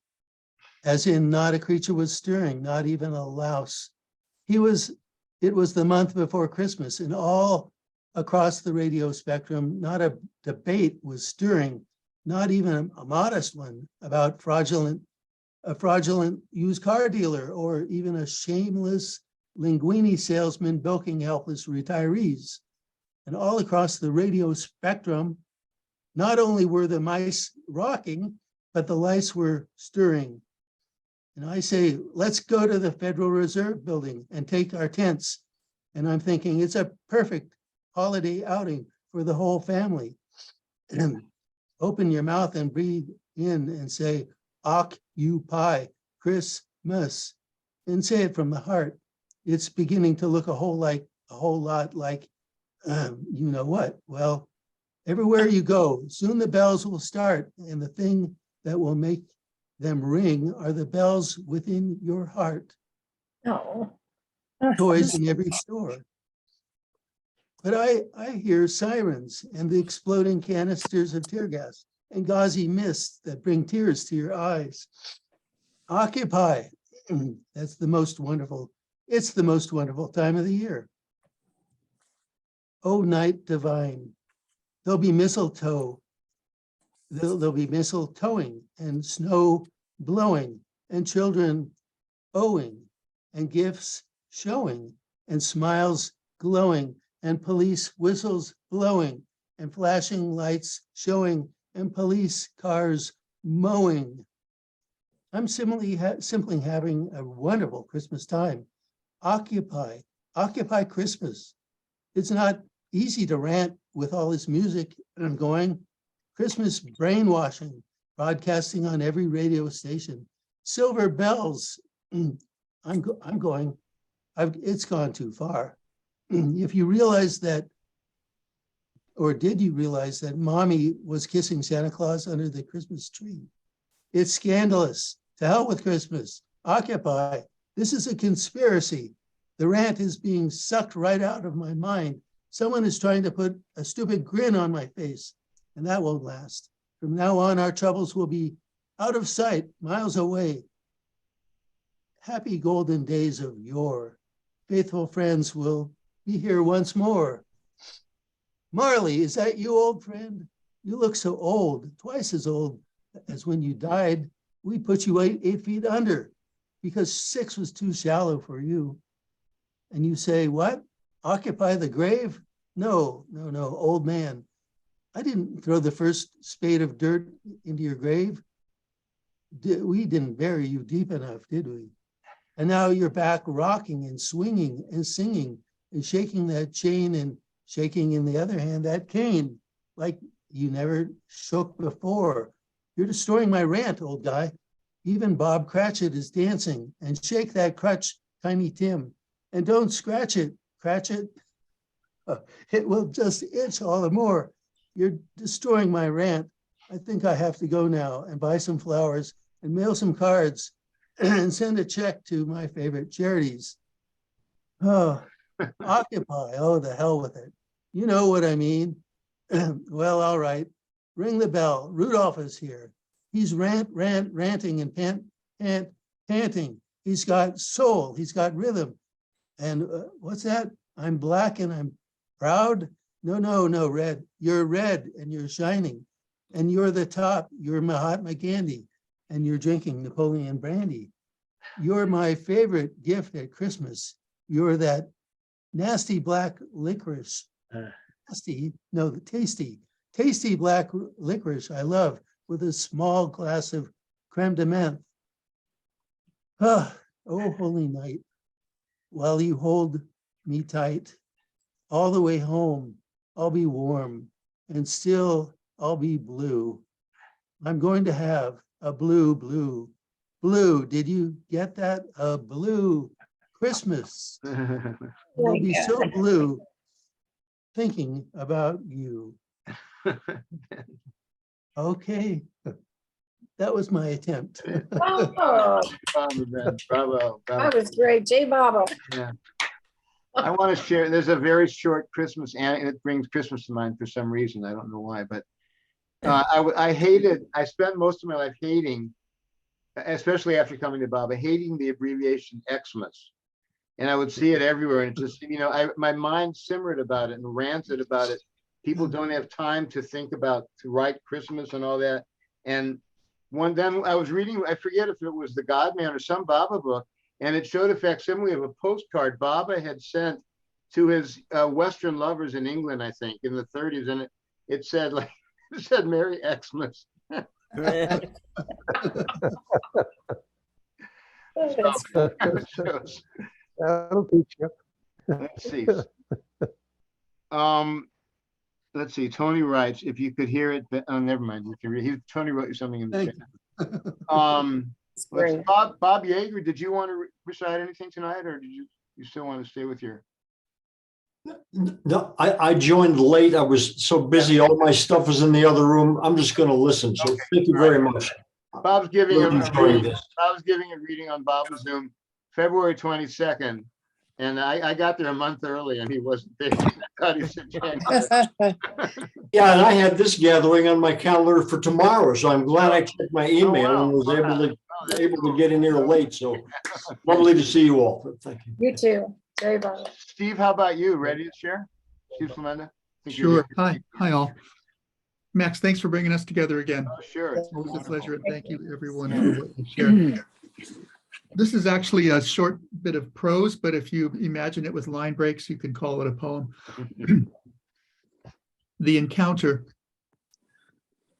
as in not a creature was stirring, not even a louse. It was the month before Christmas, and all across the radio spectrum, not a debate was stirring, not even a modest one about a fraudulent used car dealer, or even a shameless linguini salesman bilking helpless retirees. And all across the radio spectrum, not only were the mice rocking, but the lice were stirring. And I say, let's go to the Federal Reserve building and take our tents. And I'm thinking it's a perfect holiday outing for the whole family. Open your mouth and breathe in and say, occupy Christmas, and say it from the heart. It's beginning to look a whole lot like, you know what? Well, everywhere you go, soon the bells will start, and the thing that will make them ring are the bells within your heart. No. Toys in every store. But I hear sirens and the exploding canisters of tear gas and gauzy mists that bring tears to your eyes. Occupy. It's the most wonderful time of the year. Oh, night divine. There'll be mistletoe. There'll be mistletoeing and snow blowing and children owing and gifts showing and smiles glowing and police whistles blowing and flashing lights showing and police cars mowing. I'm simply having a wonderful Christmas time. Occupy Christmas. It's not easy to rant with all this music going. Christmas brainwashing, broadcasting on every radio station. Silver bells. It's gone too far. If you realize that, or did you realize that mommy was kissing Santa Claus under the Christmas tree? It's scandalous. To hell with Christmas. Occupy. This is a conspiracy. The rant is being sucked right out of my mind. Someone is trying to put a stupid grin on my face, and that won't last. From now on, our troubles will be out of sight, miles away. Happy golden days of yore. Faithful friends will be here once more. Marley, is that you, old friend? You look so old, twice as old as when you died. We put you 8 feet under because 6 was too shallow for you. And you say, what? Occupy the grave? No, old man. I didn't throw the first spade of dirt into your grave. We didn't bury you deep enough, did we? And now you're back rocking and swinging and singing and shaking that chain and shaking in the other hand that cane like you never shook before. You're destroying my rant, old guy. Even Bob Cratchit is dancing, and shake that crutch, Tiny Tim. And don't scratch it, Cratchit. It will just itch all the more. You're destroying my rant. I think I have to go now and buy some flowers and mail some cards and send a check to my favorite charities. Oh, occupy. Oh, the hell with it. You know what I mean. Well, all right. Ring the bell. Rudolph is here. He's ranting and panting. He's got soul. He's got rhythm. And what's that? I'm black and I'm proud. No, red. You're red and you're shining. And you're the top. You're Mahatma Gandhi. And you're drinking Napoleon brandy. You're my favorite gift at Christmas. You're that nasty black licorice. Tasty black licorice I love with a small glass of creme de menthe. oh, holy night, while you hold me tight, all the way home, I'll be warm, and still I'll be blue. I'm going to have a blue, blue, blue. Did you get that? A blue Christmas. It'll be so blue thinking about you. Okay, that was my attempt. Oh, Bravo, Ben. Bravo, bravo. that was great. J. Baba. Yeah. I want to share, there's a very short Christmas, and it brings Christmas to mind for some reason. I don't know why, but I spent most of my life hating, especially after coming to Baba, hating the abbreviation Xmas. And I would see it everywhere, and it just, my mind simmered about it and ranted about it. People don't have time to think about, to write Christmas and all that. And then I was reading, I forget if it was the God Man or some Baba book, and it showed a facsimile of a postcard Baba had sent to his Western lovers in England, I think, in the 30s. And it said, like, it said Merry Xmas. That'll teach you. Let's see. Let's see. Tony writes, if you could hear it, oh, never mind. You can read. Tony wrote you something in the chat. Bob Yeager, did you want to recite anything tonight, or did you still want to stay with your? No, I joined late. I was so busy. All my stuff was in the other room. I'm just going to listen. So thank you very much. Bob's giving Really enjoying this. Bob's giving a reading on Baba Zoom, February 22nd. And I got there a month early and he wasn't there. I thought he said January. Yeah, and I had this gathering on my calendar for tomorrow, so I'm glad I checked my email and was able to get in here late. So lovely to see you all. Thank you. You too. J. Baba. Steve, how about you? Ready to share? Steve Flamenda? Sure. Hi all. Max, thanks for bringing us together again. Oh, sure. It's always a pleasure, and thank you everyone for what you shared. This is actually a short bit of prose, but if you imagine it with line breaks, you can call it a poem. The encounter.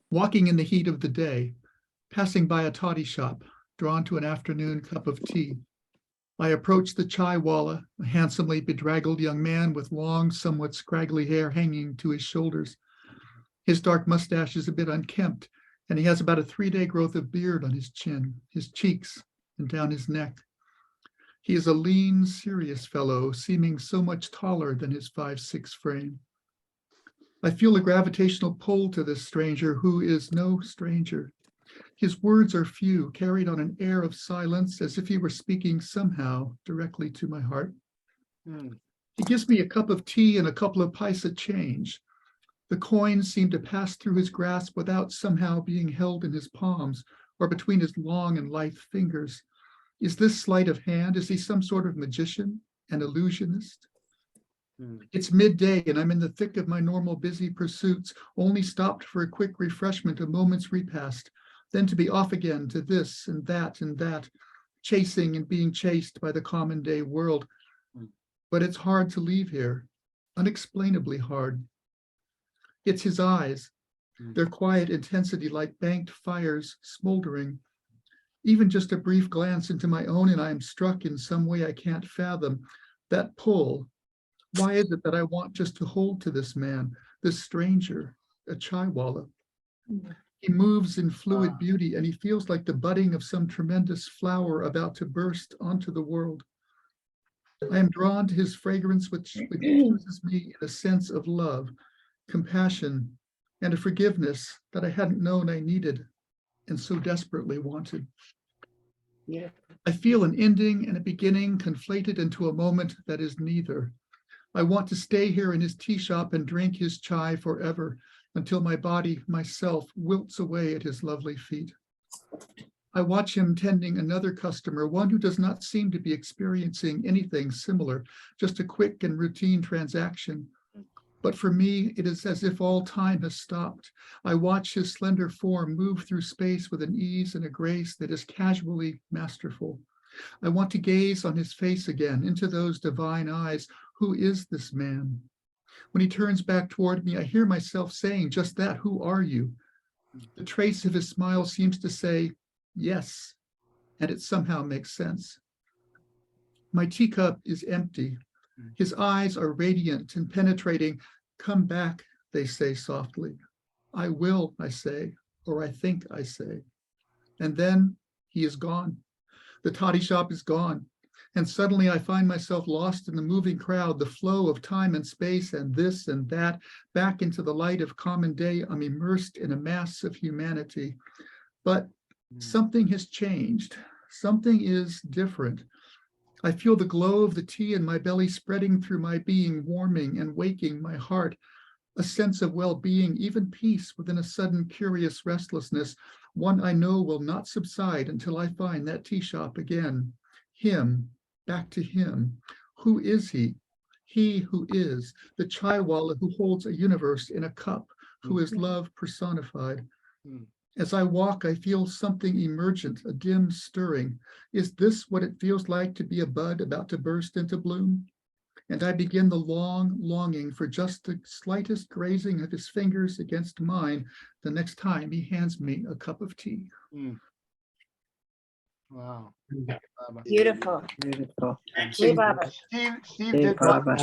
Walking in the heat of the day, passing by a toddy shop, drawn to an afternoon cup of tea, I approached the chai walla, a handsomely bedraggled young man with long, somewhat scraggly hair hanging to his shoulders. His dark mustache is a bit unkempt, and he has about a 3-day growth of beard on his chin, his cheeks, and down his neck. He is a lean, serious fellow, seeming so much taller than his 5'6" frame. I feel a gravitational pull to this stranger who is no stranger. His words are few, carried on an air of silence, as if he were speaking somehow directly to my heart. He gives me a cup of tea and a couple of paisa change. The coins seem to pass through his grasp without somehow being held in his palms or between his long and lithe fingers. Is this sleight of hand? Is he some sort of magician, an illusionist? It's midday and I'm in the thick of my normal busy pursuits, only stopped for a quick refreshment, a moment's repast, then to be off again to this and that, chasing and being chased by the common day world. But it's hard to leave here, unexplainably hard. It's his eyes, their quiet intensity like banked fires smoldering. Even just a brief glance into my own and I am struck in some way I can't fathom. That pull, why is it that I want just to hold to this man, this stranger, a chai walla? He moves in fluid beauty and he feels like the budding of some tremendous flower about to burst onto the world. I am drawn to his fragrance, which infuses me in a sense of love, compassion, and a forgiveness that I hadn't known I needed and so desperately wanted. Yeah. I feel an ending and a beginning conflated into a moment that is neither. I want to stay here in his tea shop and drink his chai forever until my body, myself, wilts away at his lovely feet. I watch him tending another customer, one who does not seem to be experiencing anything similar, just a quick and routine transaction. But for me, it is as if all time has stopped. I watch his slender form move through space with an ease and a grace that is casually masterful. I want to gaze on his face again, into those divine eyes. Who is this man? When he turns back toward me, I hear myself saying just that, who are you? The trace of his smile seems to say, yes, and it somehow makes sense. My teacup is empty. His eyes are radiant and penetrating. Come back, they say softly. I will, I say, or I think I say. And then he is gone. The toddy shop is gone. And suddenly I find myself lost in the moving crowd, the flow of time and space and this and that. Back into the light of common day, I'm immersed in a mass of humanity. But something has changed. Something is different. I feel the glow of the tea in my belly spreading through my being, warming and waking my heart. A sense of well-being, even peace within a sudden curious restlessness, one I know will not subside until I find that tea shop again. Him, back to him. Who is he? He who is, the chaiwala who holds a universe in a cup, who is love personified. As I walk, I feel something emergent, a dim stirring. Is this what it feels like to be a bud about to burst into bloom? And I begin the long longing for just the slightest grazing of his fingers against mine the next time he hands me a cup of tea. Wow. Beautiful. Beautiful. Hey, Baba. Steve, Hey, Baba.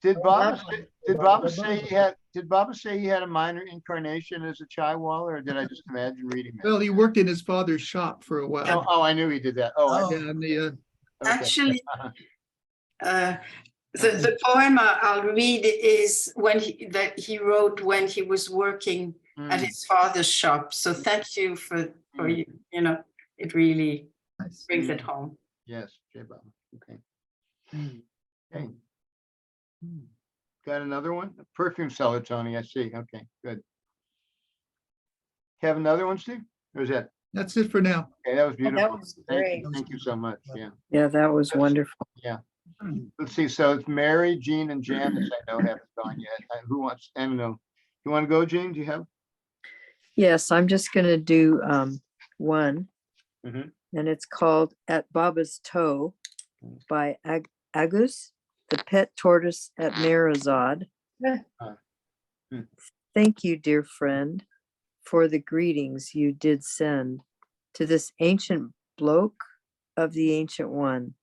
did Baba say he had a minor incarnation as a chaiwala, or did I just imagine reading that? Well, he worked in his father's shop for a while. Oh, I knew he did that. Oh, Yeah, and the, okay. Actually, the poem I'll read is that he wrote when he was working at his father's shop. So thank you for you. You know, it really brings it home. Yes, Jay Baba. Okay. Okay. Got another one? A perfume seller, Tony. I see. Okay, good. Have another one, Steve? Or is that? that's it for now. Okay, that was beautiful. That was great. Thank you so much. Yeah. Yeah, that was wonderful. Yeah. Let's see. So it's Mary, Jean, and Janice. I know haven't gone yet. Who wants? I don't know. You want to go, Jean? Do you have? Yes, I'm just going to do one, Mhm. and it's called At Baba's Toe by Agus, the pet tortoise at Marazad. Thank you, dear friend, for the greetings you did send to this ancient bloke of the ancient one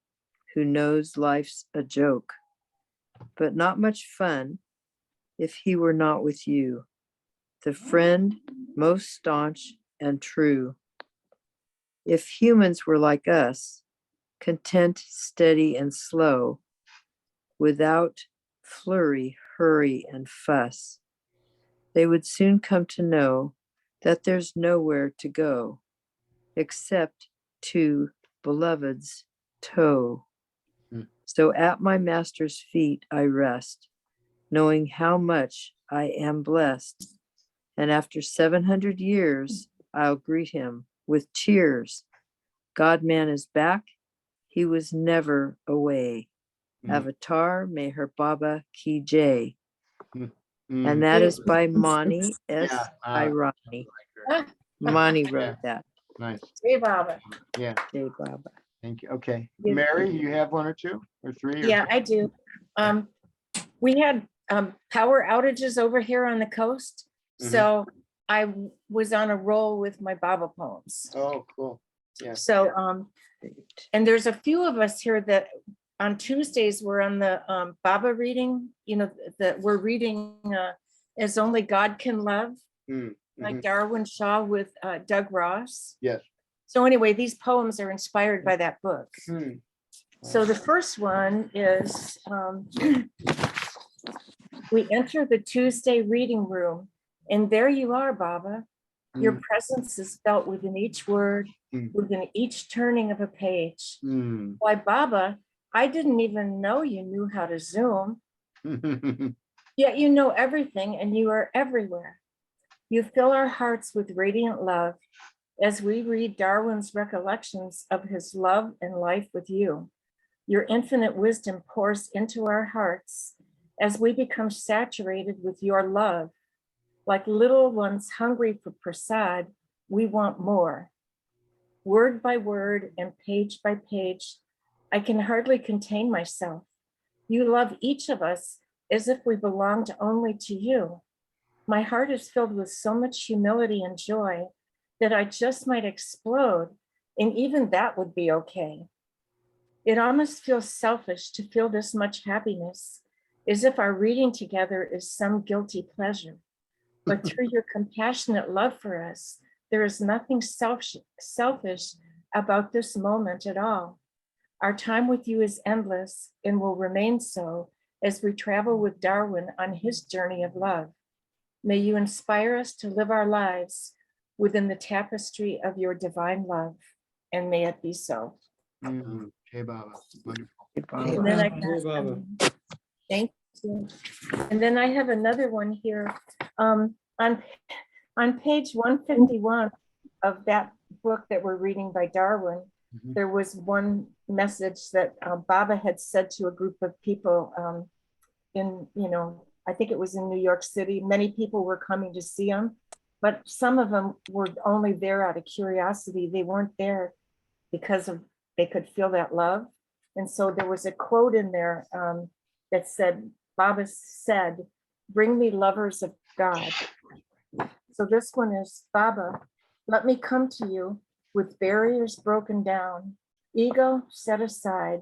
who knows life's a joke, but not much fun if he were not with you, the friend most staunch and true. If humans were like us, content, steady, and slow, without flurry, hurry, and fuss, they would soon come to know that there's nowhere to go except to beloved's toe. So at my master's feet I rest, knowing how much I am blessed. And after 700 years, I'll greet him with cheers. God-man is back. He was never away. Avatar Meher Baba Ki Jai. And that is by Mani S. Irani. Mani wrote that. Nice. Hey, Baba. Yeah. Jai Baba. Thank you. Okay. Mary, you have one or two or three? Yeah, I do. We had power outages over here on the coast. So I was on a roll with my Baba poems. Oh, cool. Yeah. So, and there's a few of us here that on Tuesdays, we're on the Baba reading, you know, that we're reading As Only God Can Love, like Darwin Shaw with Doug Ross. Yes. So anyway, these poems are inspired by that book. So the first one is, we enter the Tuesday reading room, and there you are, Baba. Your presence is felt within each word, within each turning of a page. Why, Baba, I didn't even know you knew how to Zoom. Yet you know everything and you are everywhere. You fill our hearts with radiant love as we read Darwin's recollections of his love and life with you. Your infinite wisdom pours into our hearts as we become saturated with your love. Like little ones hungry for prasad, we want more. Word by word and page by page, I can hardly contain myself. You love each of us as if we belonged only to you. My heart is filled with so much humility and joy that I just might explode, and even that would be okay. It almost feels selfish to feel this much happiness, as if our reading together is some guilty pleasure. But through your compassionate love for us, there is nothing selfish about this moment at all. Our time with you is endless and will remain so as we travel with Darwin on his journey of love. May you inspire us to live our lives within the tapestry of your divine love, and may it be so. Hey, Baba. Wonderful. And then I Hey, Baba. thank you. And then I have another one here. On page 151 of that book that we're reading by Darwin, there was one message that Baba had said to a group of people in, I think it was in New York City. Many people were coming to see him, but some of them were only there out of curiosity. They weren't there because they could feel that love. And so there was a quote in there that said, Baba said, "Bring me lovers of God." So this one is, Baba, let me come to you with barriers broken down, ego set aside,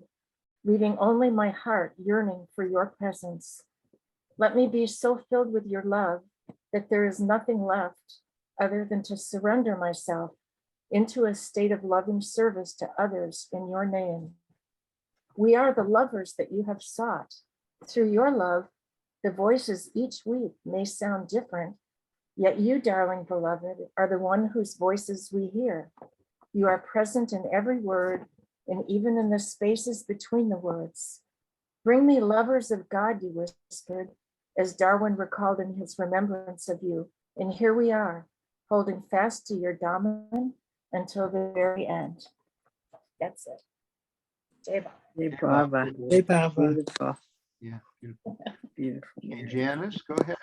leaving only my heart yearning for your presence. Let me be so filled with your love that there is nothing left other than to surrender myself into a state of loving service to others in your name. We are the lovers that you have sought. Through your love, the voices each week may sound different, yet you, darling beloved, are the one whose voices we hear. You are present in every word and even in the spaces between the words. Bring me lovers of God, you whispered, as Darwin recalled in his remembrance of you. And here we are, holding fast to your dominant until the very end. That's it. Jai Baba. Hey, Baba. Hey, Baba. Beautiful. Yeah, beautiful. Beautiful. Hey, Janice, go ahead.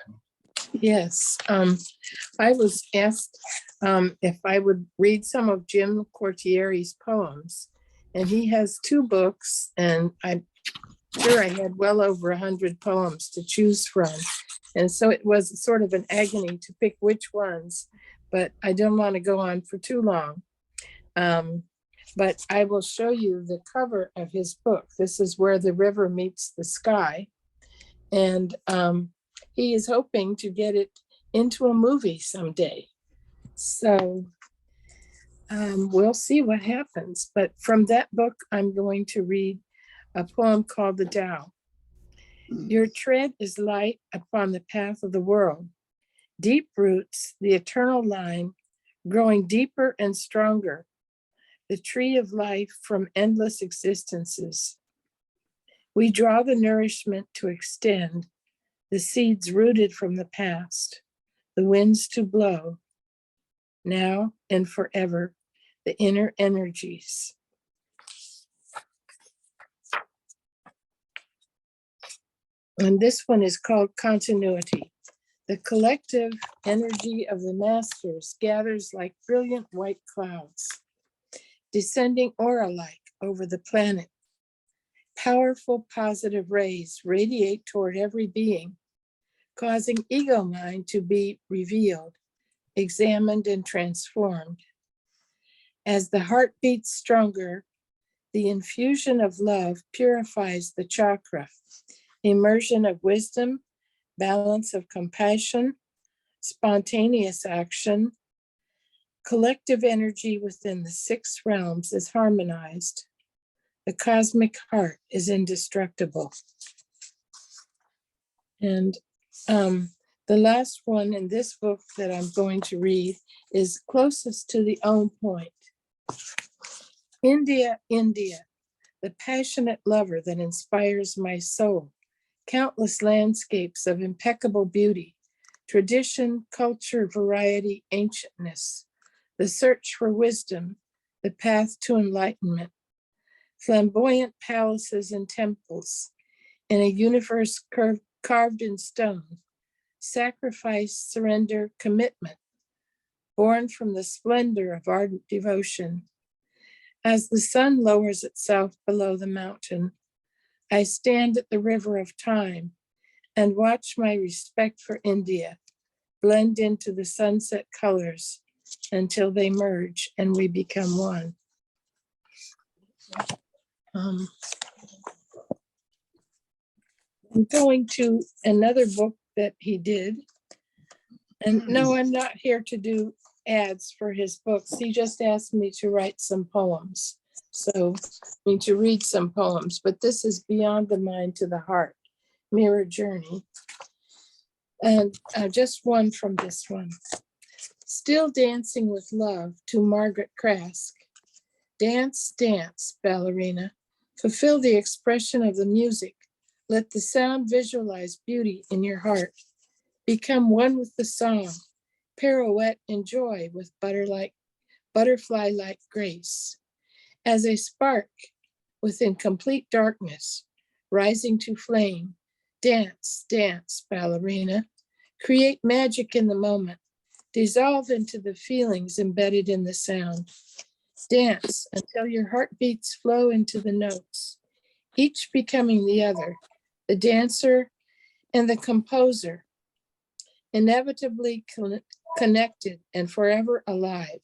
Yes, I was asked if I would read some of Jim Cortieri's poems, and he has 2 books, and I'm sure I had well over 100 poems to choose from. And so it was sort of an agony to pick which ones, but I don't want to go on for too long. But I will show you the cover of his book. This is Where the River Meets the Sky. And he is hoping to get it into a movie someday. So we'll see what happens. But from that book, I'm going to read a poem called The Tao. Your tread is light upon the path of the world. Deep roots, the eternal line, growing deeper and stronger. The tree of life from endless existences. We draw the nourishment to extend, the seeds rooted from the past, the winds to blow, now and forever, the inner energies. And this one is called Continuity. The collective energy of the masters gathers like brilliant white clouds, descending aura-like over the planet. Powerful positive rays radiate toward every being, causing ego mind to be revealed, examined, and transformed. As the heart beats stronger, the infusion of love purifies the chakra, immersion of wisdom, balance of compassion, spontaneous action. Collective energy within the 6 realms is harmonized. The cosmic heart is indestructible. And the last one in this book that I'm going to read is closest to the own point. India, India, the passionate lover that inspires my soul. Countless landscapes of impeccable beauty, tradition, culture, variety, ancientness, the search for wisdom, the path to enlightenment, flamboyant palaces and temples in a universe carved in stone, sacrifice, surrender, commitment, born from the splendor of ardent devotion. As the sun lowers itself below the mountain, I stand at the river of time and watch my respect for India blend into the sunset colors until they merge and we become one. Um, I'm going to another book that he did. And no, I'm not here to do ads for his books. He just asked me to write some poems. So, I mean, to read some poems, but this is Beyond the Mind to the Heart, Mirror Journey. And just one from this one. Still dancing with love to Margaret Krask. Dance, dance, ballerina. Fulfill the expression of the music. Let the sound visualize beauty in your heart. Become one with the song. Pirouette in joy with butterfly-like grace. As a spark within complete darkness, rising to flame. Dance, dance, ballerina. Create magic in the moment. Dissolve into the feelings embedded in the sound. Dance until your heartbeats flow into the notes, each becoming the other, the dancer and the composer, inevitably connected and forever alive.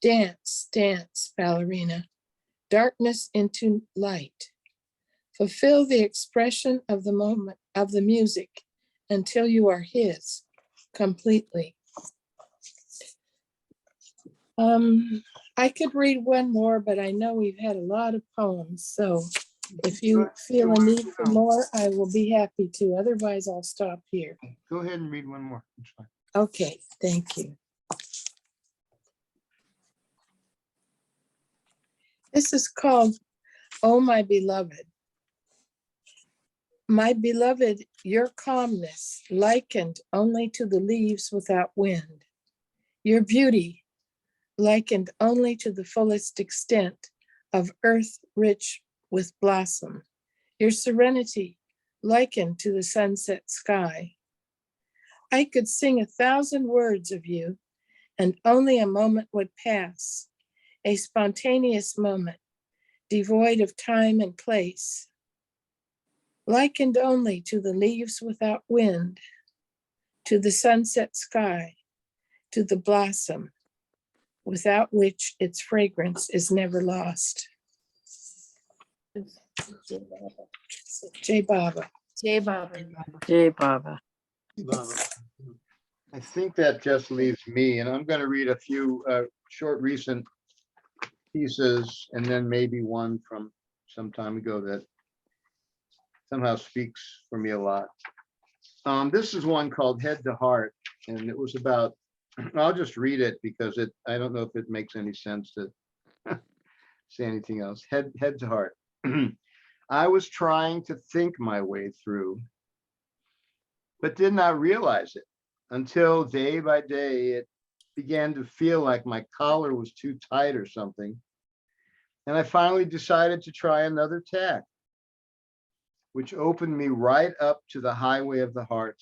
Dance, dance, ballerina. Darkness into light. Fulfill the expression of the moment of the music until you are his completely. I could read one more, but I know we've had a lot of poems. So if you feel a need for more, I will be happy to. Otherwise, I'll stop here. Go ahead and read one more. It's fine. Okay, thank you. This is called, Oh, My Beloved. My beloved, your calmness likened only to the leaves without wind. Your beauty likened only to the fullest extent of earth rich with blossom. Your serenity likened to the sunset sky. I could sing 1,000 words of you, and only a moment would pass, a spontaneous moment, devoid of time and place, likened only to the leaves without wind, to the sunset sky, to the blossom, without which its fragrance is never lost. Jai Baba. Jai Baba. Jai Baba. I think that just leaves me, and I'm going to read a few short recent pieces, and then maybe one from some time ago that somehow speaks for me a lot. This is one called Head to Heart, and it was about, I'll just read it because I don't know if it makes any sense to say anything else. Head to Heart. I was trying to think my way through, but did not realize it until day by day it began to feel like my collar was too tight or something. And I finally decided to try another tack, which opened me right up to the highway of the heart,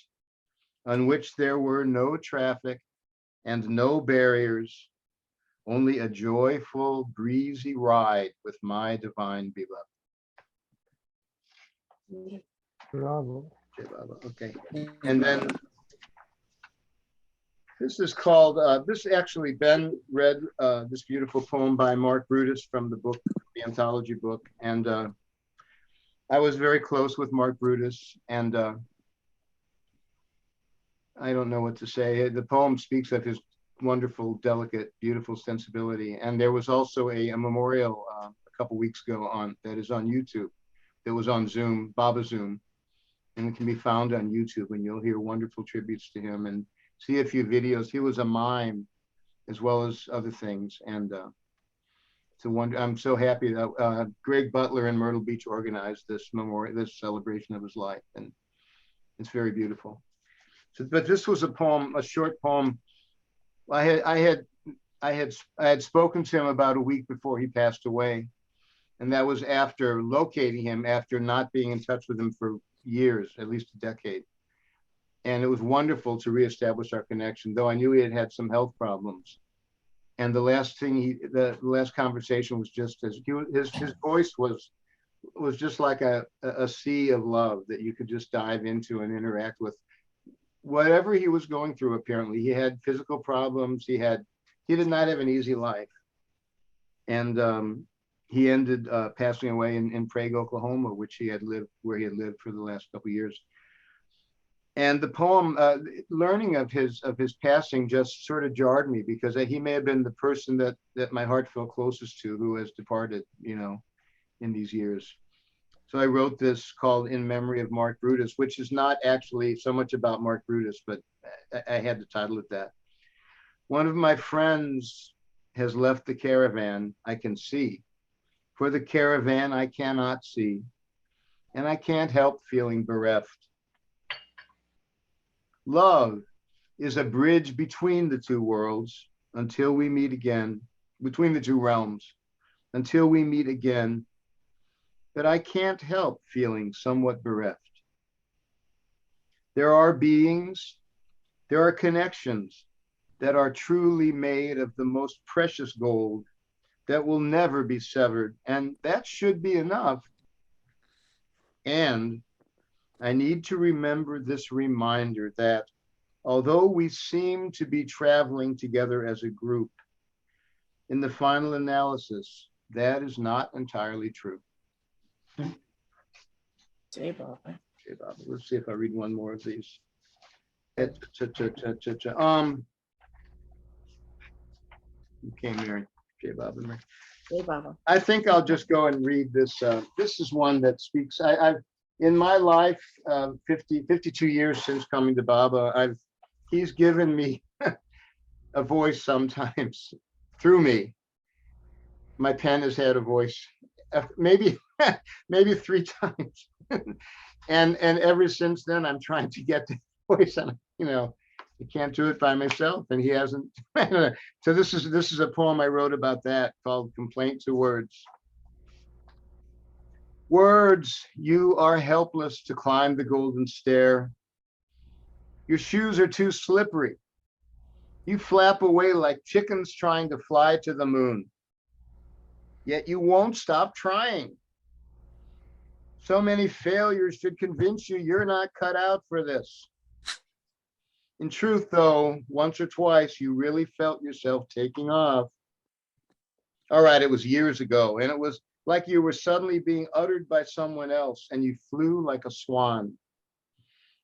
on which there were no traffic and no barriers, only a joyful, breezy ride with my divine beloved. Bravo. Okay, and then this is called, this actually, Ben read this beautiful poem by Mark Brutus from the book, the anthology book. And I was very close with Mark Brutus, and I don't know what to say. The poem speaks of his wonderful, delicate, beautiful sensibility. And there was also a memorial a couple weeks ago that is on YouTube. It was on Zoom, Baba Zoom, and it can be found on YouTube, and you'll hear wonderful tributes to him and see a few videos. He was a mime as well as other things. And it's a wonder. I'm so happy that Greg Butler in Myrtle Beach organized this memorial, this celebration of his life. And it's very beautiful. So, but this was a poem, a short poem. I had spoken to him about a week before he passed away. And that was after locating him, after not being in touch with him for years, at least a decade. And it was wonderful to reestablish our connection, though I knew he had had some health problems. And the last thing the last conversation was just as his voice was just like a sea of love that you could just dive into and interact with. Whatever he was going through, apparently, he had physical problems. He did not have an easy life. And he ended passing away in Prague, Oklahoma, where he had lived for the last couple of years. And the poem, learning of his passing, just sort of jarred me, because he may have been the person that my heart felt closest to, who has departed, in these years. So I wrote this called "In Memory of Mark Brutus," which is not actually so much about Mark Brutus, but I had to title it that. One of my friends has left the caravan I can see. For the caravan I cannot see, and I can't help feeling bereft. Love is a bridge between the two worlds until we meet again, between the two realms, until we meet again. But I can't help feeling somewhat bereft. There are beings, there are connections that are truly made of the most precious gold that will never be severed, and that should be enough. And I need to remember this reminder that although we seem to be traveling together as a group, in the final analysis, that is not entirely true. Jay Baba. Let's see if I read one more of these. Okay, Mary. Jay Baba. Jay Baba. I think I'll just go and read this. This is one that speaks. I've in my life, 52 years since coming to Baba, he's given me a voice sometimes through me. My pen has had a voice, maybe 3 times, and ever since then I'm trying to get the voice, and I can't do it by myself, and he hasn't. So this is a poem I wrote about that, called "Complaint to Words." Words, you are helpless to climb the golden stair. Your shoes are too slippery. You flap away like chickens trying to fly to the moon. Yet you won't stop trying. So many failures should convince you you're not cut out for this. In truth, though, once or twice you really felt yourself taking off. All right, it was years ago, and it was like you were suddenly being uttered by someone else, and you flew like a swan.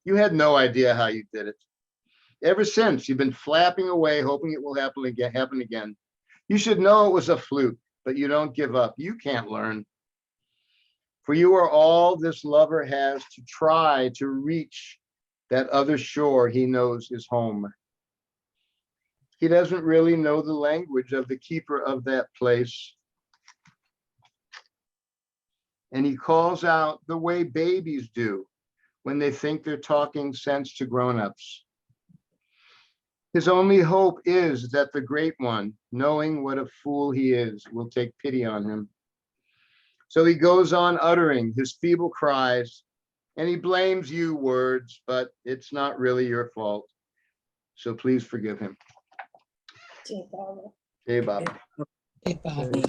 You had no idea how you did it. Ever since, you've been flapping away, hoping it will happen again. You should know it was a fluke, but you don't give up. You can't learn. For you are all this lover has to try to reach that other shore he knows is home. He doesn't really know the language of the keeper of that place. And he calls out the way babies do when they think they're talking sense to grown-ups. His only hope is that the great one, knowing what a fool he is, will take pity on him. So he goes on uttering his feeble cries, and he blames you, words, but it's not really your fault. So please forgive him. Jay Baba. Jay Baba. Jay Baba.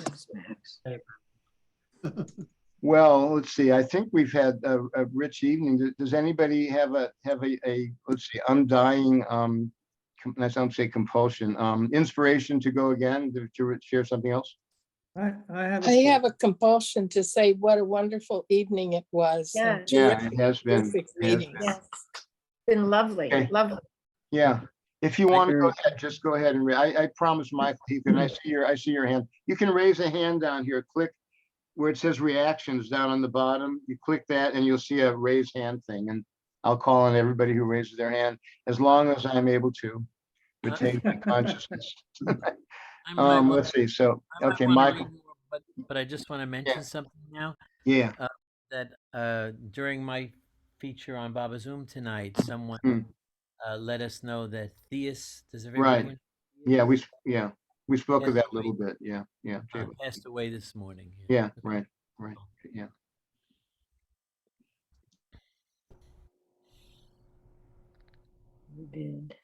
Well, let's see. I think we've had a rich evening. Does anybody have a let's see, undying I don't say compulsion, inspiration to go again, to share something else? I have a compulsion to say what a wonderful evening it was. Yeah. Yeah, it has been. Terrific readings. Yes. Been lovely, Okay. lovely. Yeah. If you want to go ahead, just go ahead and I promise, Michael, you can. I see your hand. You can raise a hand down here. Click where it says reactions down on the bottom. You click that, and you'll see a raise hand thing, and I'll call on everybody who raises their hand, as long as I'm able to retain my consciousness. Let's see. So, okay, Michael. But I just want to mention something now. Yeah. That during my feature on Baba Zoom tonight, someone let us know that Theus, does everybody? Right. Yeah, we spoke of that a little bit. Yeah. Passed away this morning. Yeah. Right. Yeah. We did.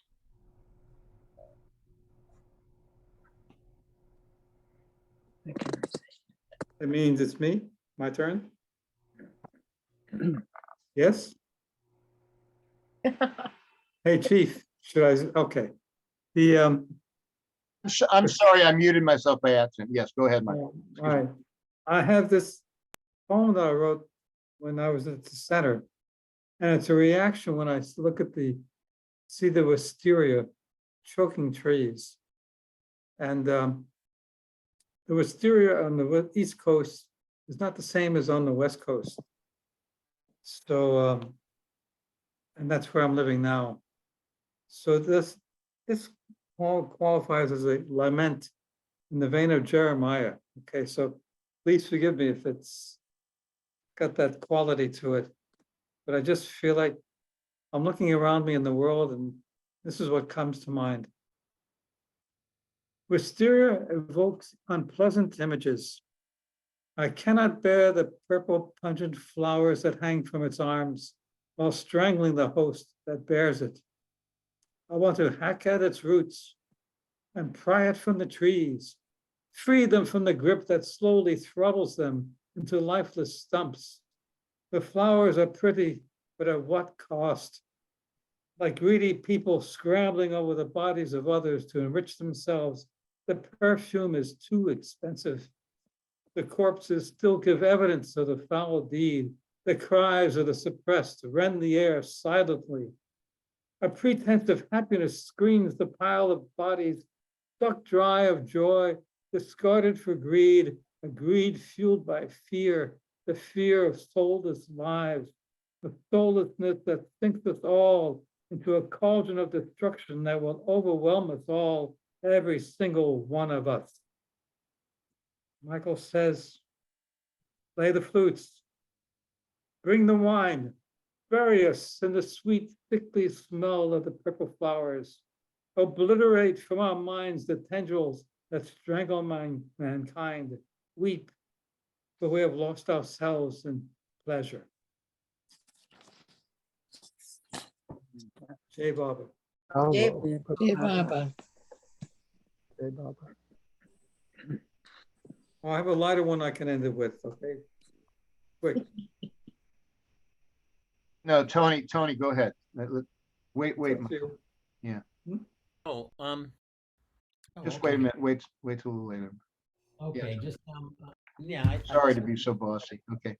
It means it's me, my turn. Yes. Hey, Chief, should I? Okay. I'm sorry, I muted myself by accident. Yes, go ahead, Michael. All right. I have this poem that I wrote when I was at the center. And it's a reaction when I look at see the wisteria choking trees. And the wisteria on the East Coast is not the same as on the West Coast. So, and that's where I'm living now. So this all qualifies as a lament in the vein of Jeremiah. Okay, so please forgive me if it's got that quality to it, but I just feel like I'm looking around me in the world and this is what comes to mind. Wisteria evokes unpleasant images. I cannot bear the purple pungent flowers that hang from its arms while strangling the host that bears it. I want to hack at its roots and pry it from the trees, free them from the grip that slowly throttles them into lifeless stumps. The flowers are pretty, but at what cost? Like greedy people scrambling over the bodies of others to enrich themselves, the perfume is too expensive. The corpses still give evidence of the foul deed. The cries of the suppressed rend the air silently. A pretense of happiness screens the pile of bodies, sucked dry of joy, discarded for greed, a greed fueled by fear, the fear of soulless lives, the soullessness that sinks us all into a cauldron of destruction that will overwhelm us all, every single one of us. Michael says, play the flutes, bring the wine, bury us in the sweet, sickly smell of the purple flowers. Obliterate from our minds the tendrils that strangle mankind. Weep, for we have lost ourselves in pleasure. Jai Baba. Jai Baba. Jai Baba. Oh, I have a lighter one I can end it with, okay? Quick. No, Tony, go ahead. Wait, yeah. Oh, Just okay. wait a minute. Wait till later. Okay, Yeah. just yeah. Sorry to be so bossy. Okay.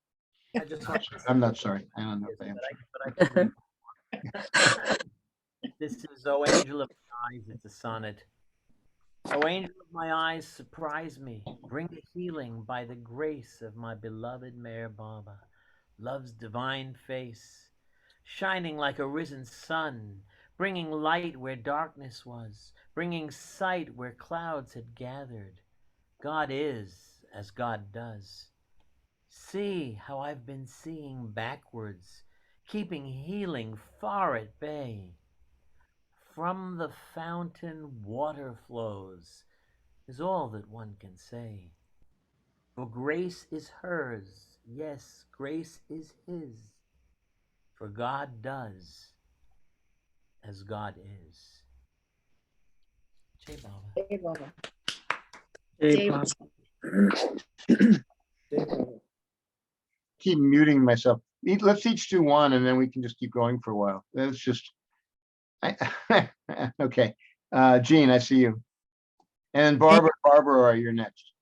I just want to I'm not sorry. I don't know if I am. This is "O Angel of My Eyes." It's a sonnet. O angel of my eyes, surprise me. Bring a healing by the grace of my beloved Mare Baba, love's divine face, shining like a risen sun, bringing light where darkness was, bringing sight where clouds had gathered. God is as God does. See how I've been seeing backwards, keeping healing far at bay. From the fountain water flows, is all that one can say. For grace is hers, yes, grace is his. For God does as God is. Jai Baba. Jai Baba. Jai Baba. Keep muting myself. Let's each do one, and then we can just keep going for a while. That's just, okay. Jean, I see you. And Barbara, you're next.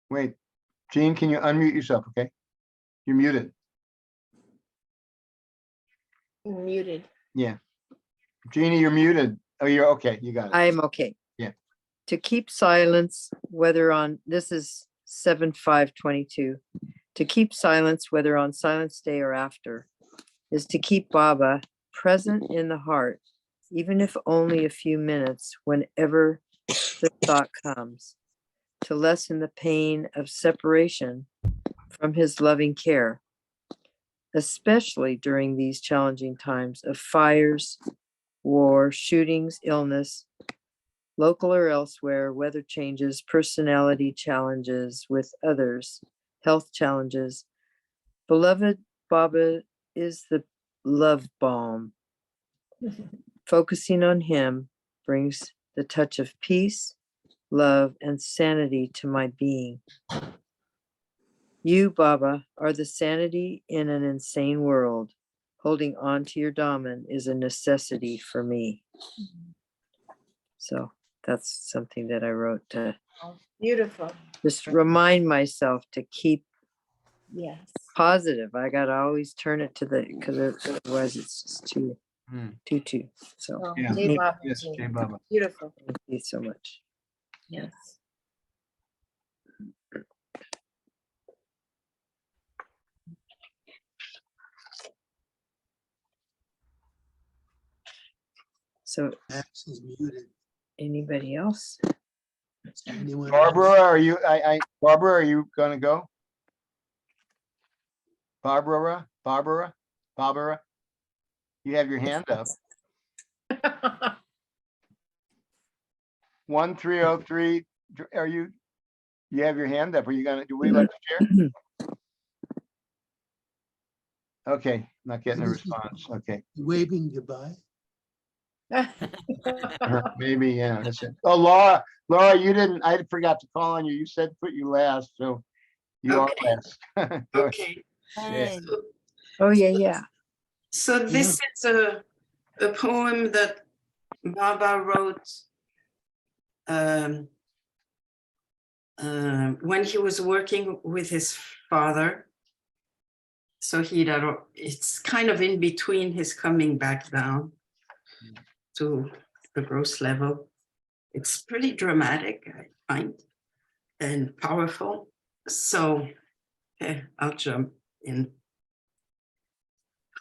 Wait, Jean, can you unmute yourself, okay? You're muted. Muted. Yeah. Jeannie, you're muted. Oh, you're okay. You got it. I am okay. Yeah. To keep silence, whether on, this is 7/5/22. To keep silence, whether on silence day or after, is to keep Baba present in the heart, even if only a few minutes, whenever the thought comes, to lessen the pain of separation from his loving care, especially during these challenging times of fires, war, shootings, illness, local or elsewhere, weather changes, personality challenges with others, health challenges. Beloved Baba is the love balm. Focusing on him brings the touch of peace, love, and sanity to my being. You, Baba, are the sanity in an insane world. Holding on to your Daman is a necessity for me. So that's something that I wrote to Beautiful. just remind myself to keep Yes. positive. I gotta always turn it to the, because otherwise it's just too. So Oh, Yeah. Jay Baba Yes, team. Jay Baba. Beautiful. thank you so much. Yes. So Max is muted. anybody else? Anyone Barbara, else? are you, Barbara, are you gonna go? Barbara, you have your hand up. 1303, are you have your hand up. Are you gonna, would you like to share? Okay, not getting a response. Okay. Waving goodbye. Maybe, yeah, that's it. Oh, Laura, you didn't, I forgot to call on you. You said put you last, so you are Okay. last. Go ahead. Okay. Yeah. Oh, yeah. So this is a poem that Baba wrote when he was working with his father. So it's kind of in between his coming back down to the gross level. It's pretty dramatic, I find, and powerful. So I'll jump in.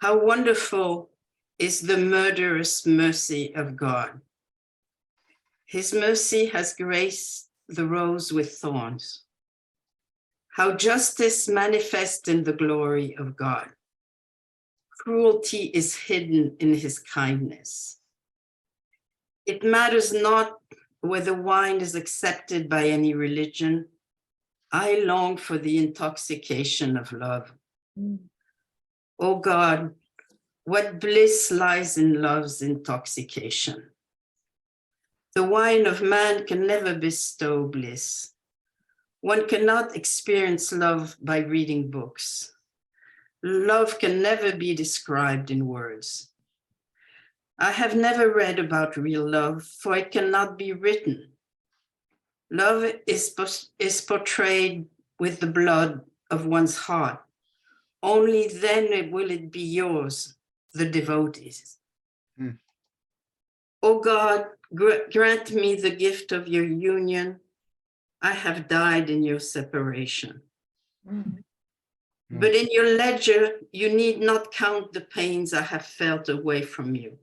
How wonderful is the murderous mercy of God. His mercy has graced the rose with thorns. How justice manifests in the glory of God. Cruelty is hidden in his kindness. It matters not whether wine is accepted by any religion. I long for the intoxication of love. Oh God, what bliss lies in love's intoxication. The wine of man can never bestow bliss. One cannot experience love by reading books. Love can never be described in words. I have never read about real love, for it cannot be written. Love is portrayed with the blood of one's heart. Only then will it be yours, the devotees. O God, grant me the gift of your union. I have died in your separation. But in your ledger, you need not count the pains I have felt away from you.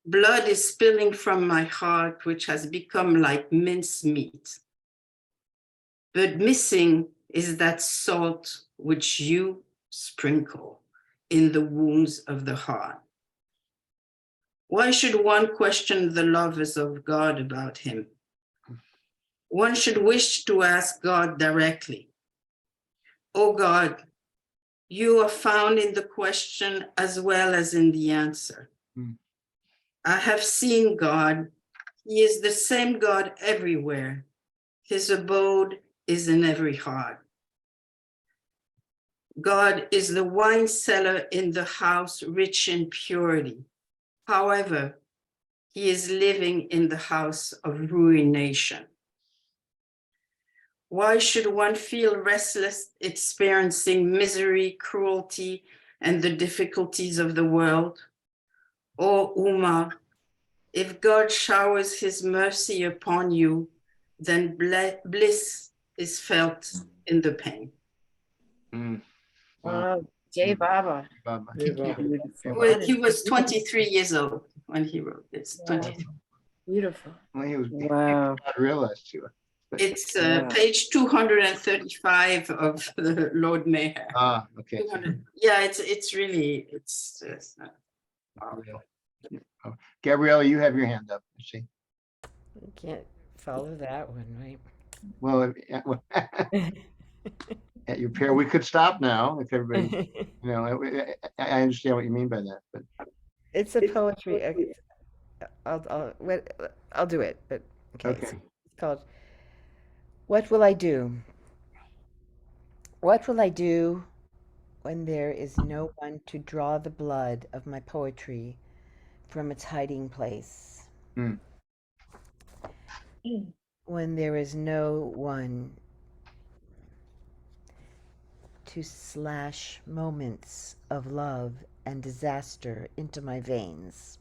Blood is spilling from my heart, which has become like mincemeat. But missing is that salt which you sprinkle in the wounds of the heart. Why should one question the lovers of God about him? One should wish to ask God directly. Oh God, you are found in the question as well as in the answer. I have seen God. He is the same God everywhere. His abode is in every heart. God is the wine cellar in the house rich in purity. However, he is living in the house of ruination. Why should one feel restless, experiencing misery, cruelty, and the difficulties of the world? O Uma, if God showers his mercy upon you, then bliss is felt in the pain. Jay Baba. Well, he was 23 years old when he wrote this. 23. Beautiful. Well, he was, Wow. not realized to it. It's page 235 of the Lord Mayor. Okay. Yeah, it's really, it's Gabriella, you have your hand up. Let's see. You can't follow that one, right? Well, at your pair, we could stop now if everybody, I understand what you mean by that, but. It's a poetry. I'll do it, but okay. Okay. It's called What Will I Do? What will I do when there is no one to draw the blood of my poetry from its hiding place? when there is no one to slash moments of love and disaster into my veins.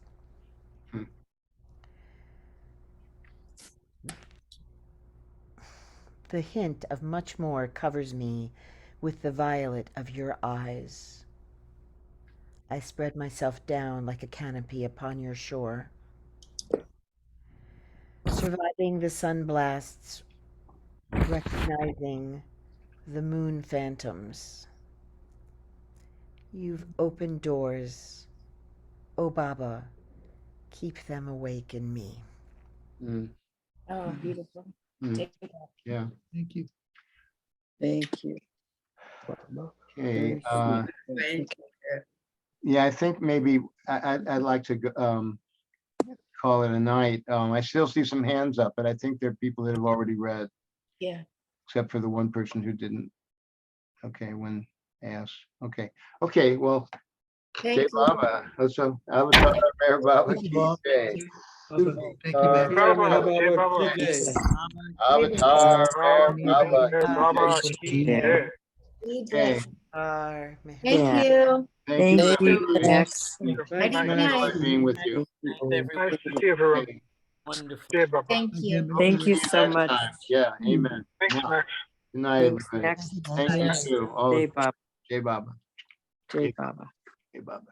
The hint of much more covers me with the violet of your eyes. I spread myself down like a canopy upon your shore, surviving the sun blasts, recognizing the moon phantoms. You've opened doors. Oh, Baba, keep them awake in me. Oh, beautiful. Take it up. Yeah. Thank you. Thank you. Okay. Very sweet. Yeah, I think maybe I'd like to call it a night. I still see some hands up, but I think there are people that have already read, Yeah. except for the one person who didn't. Okay, when asked. Okay. Well, Thank Jay you. Baba. Also, Avatar Mayor Baba. Thank you, Bob. Jay. Thank you, Uh, Max. Baba, Jai Baba. Avatar Mayor Baba. Baba, Yeah. Okay. Thank you. Thank you. Thank you, everybody. Max. Night Nice night. Enjoyed being with you. nice to see everyone. Okay. Wonderful. Jai Baba. Thank you. Again, Thank you See so next much. time. Yeah, amen. Thanks, Max. Good night, Thanks, everybody. Max. Thank you Yes. too. All Jai of Baba. Jay Baba. Jai Baba. Jay Baba.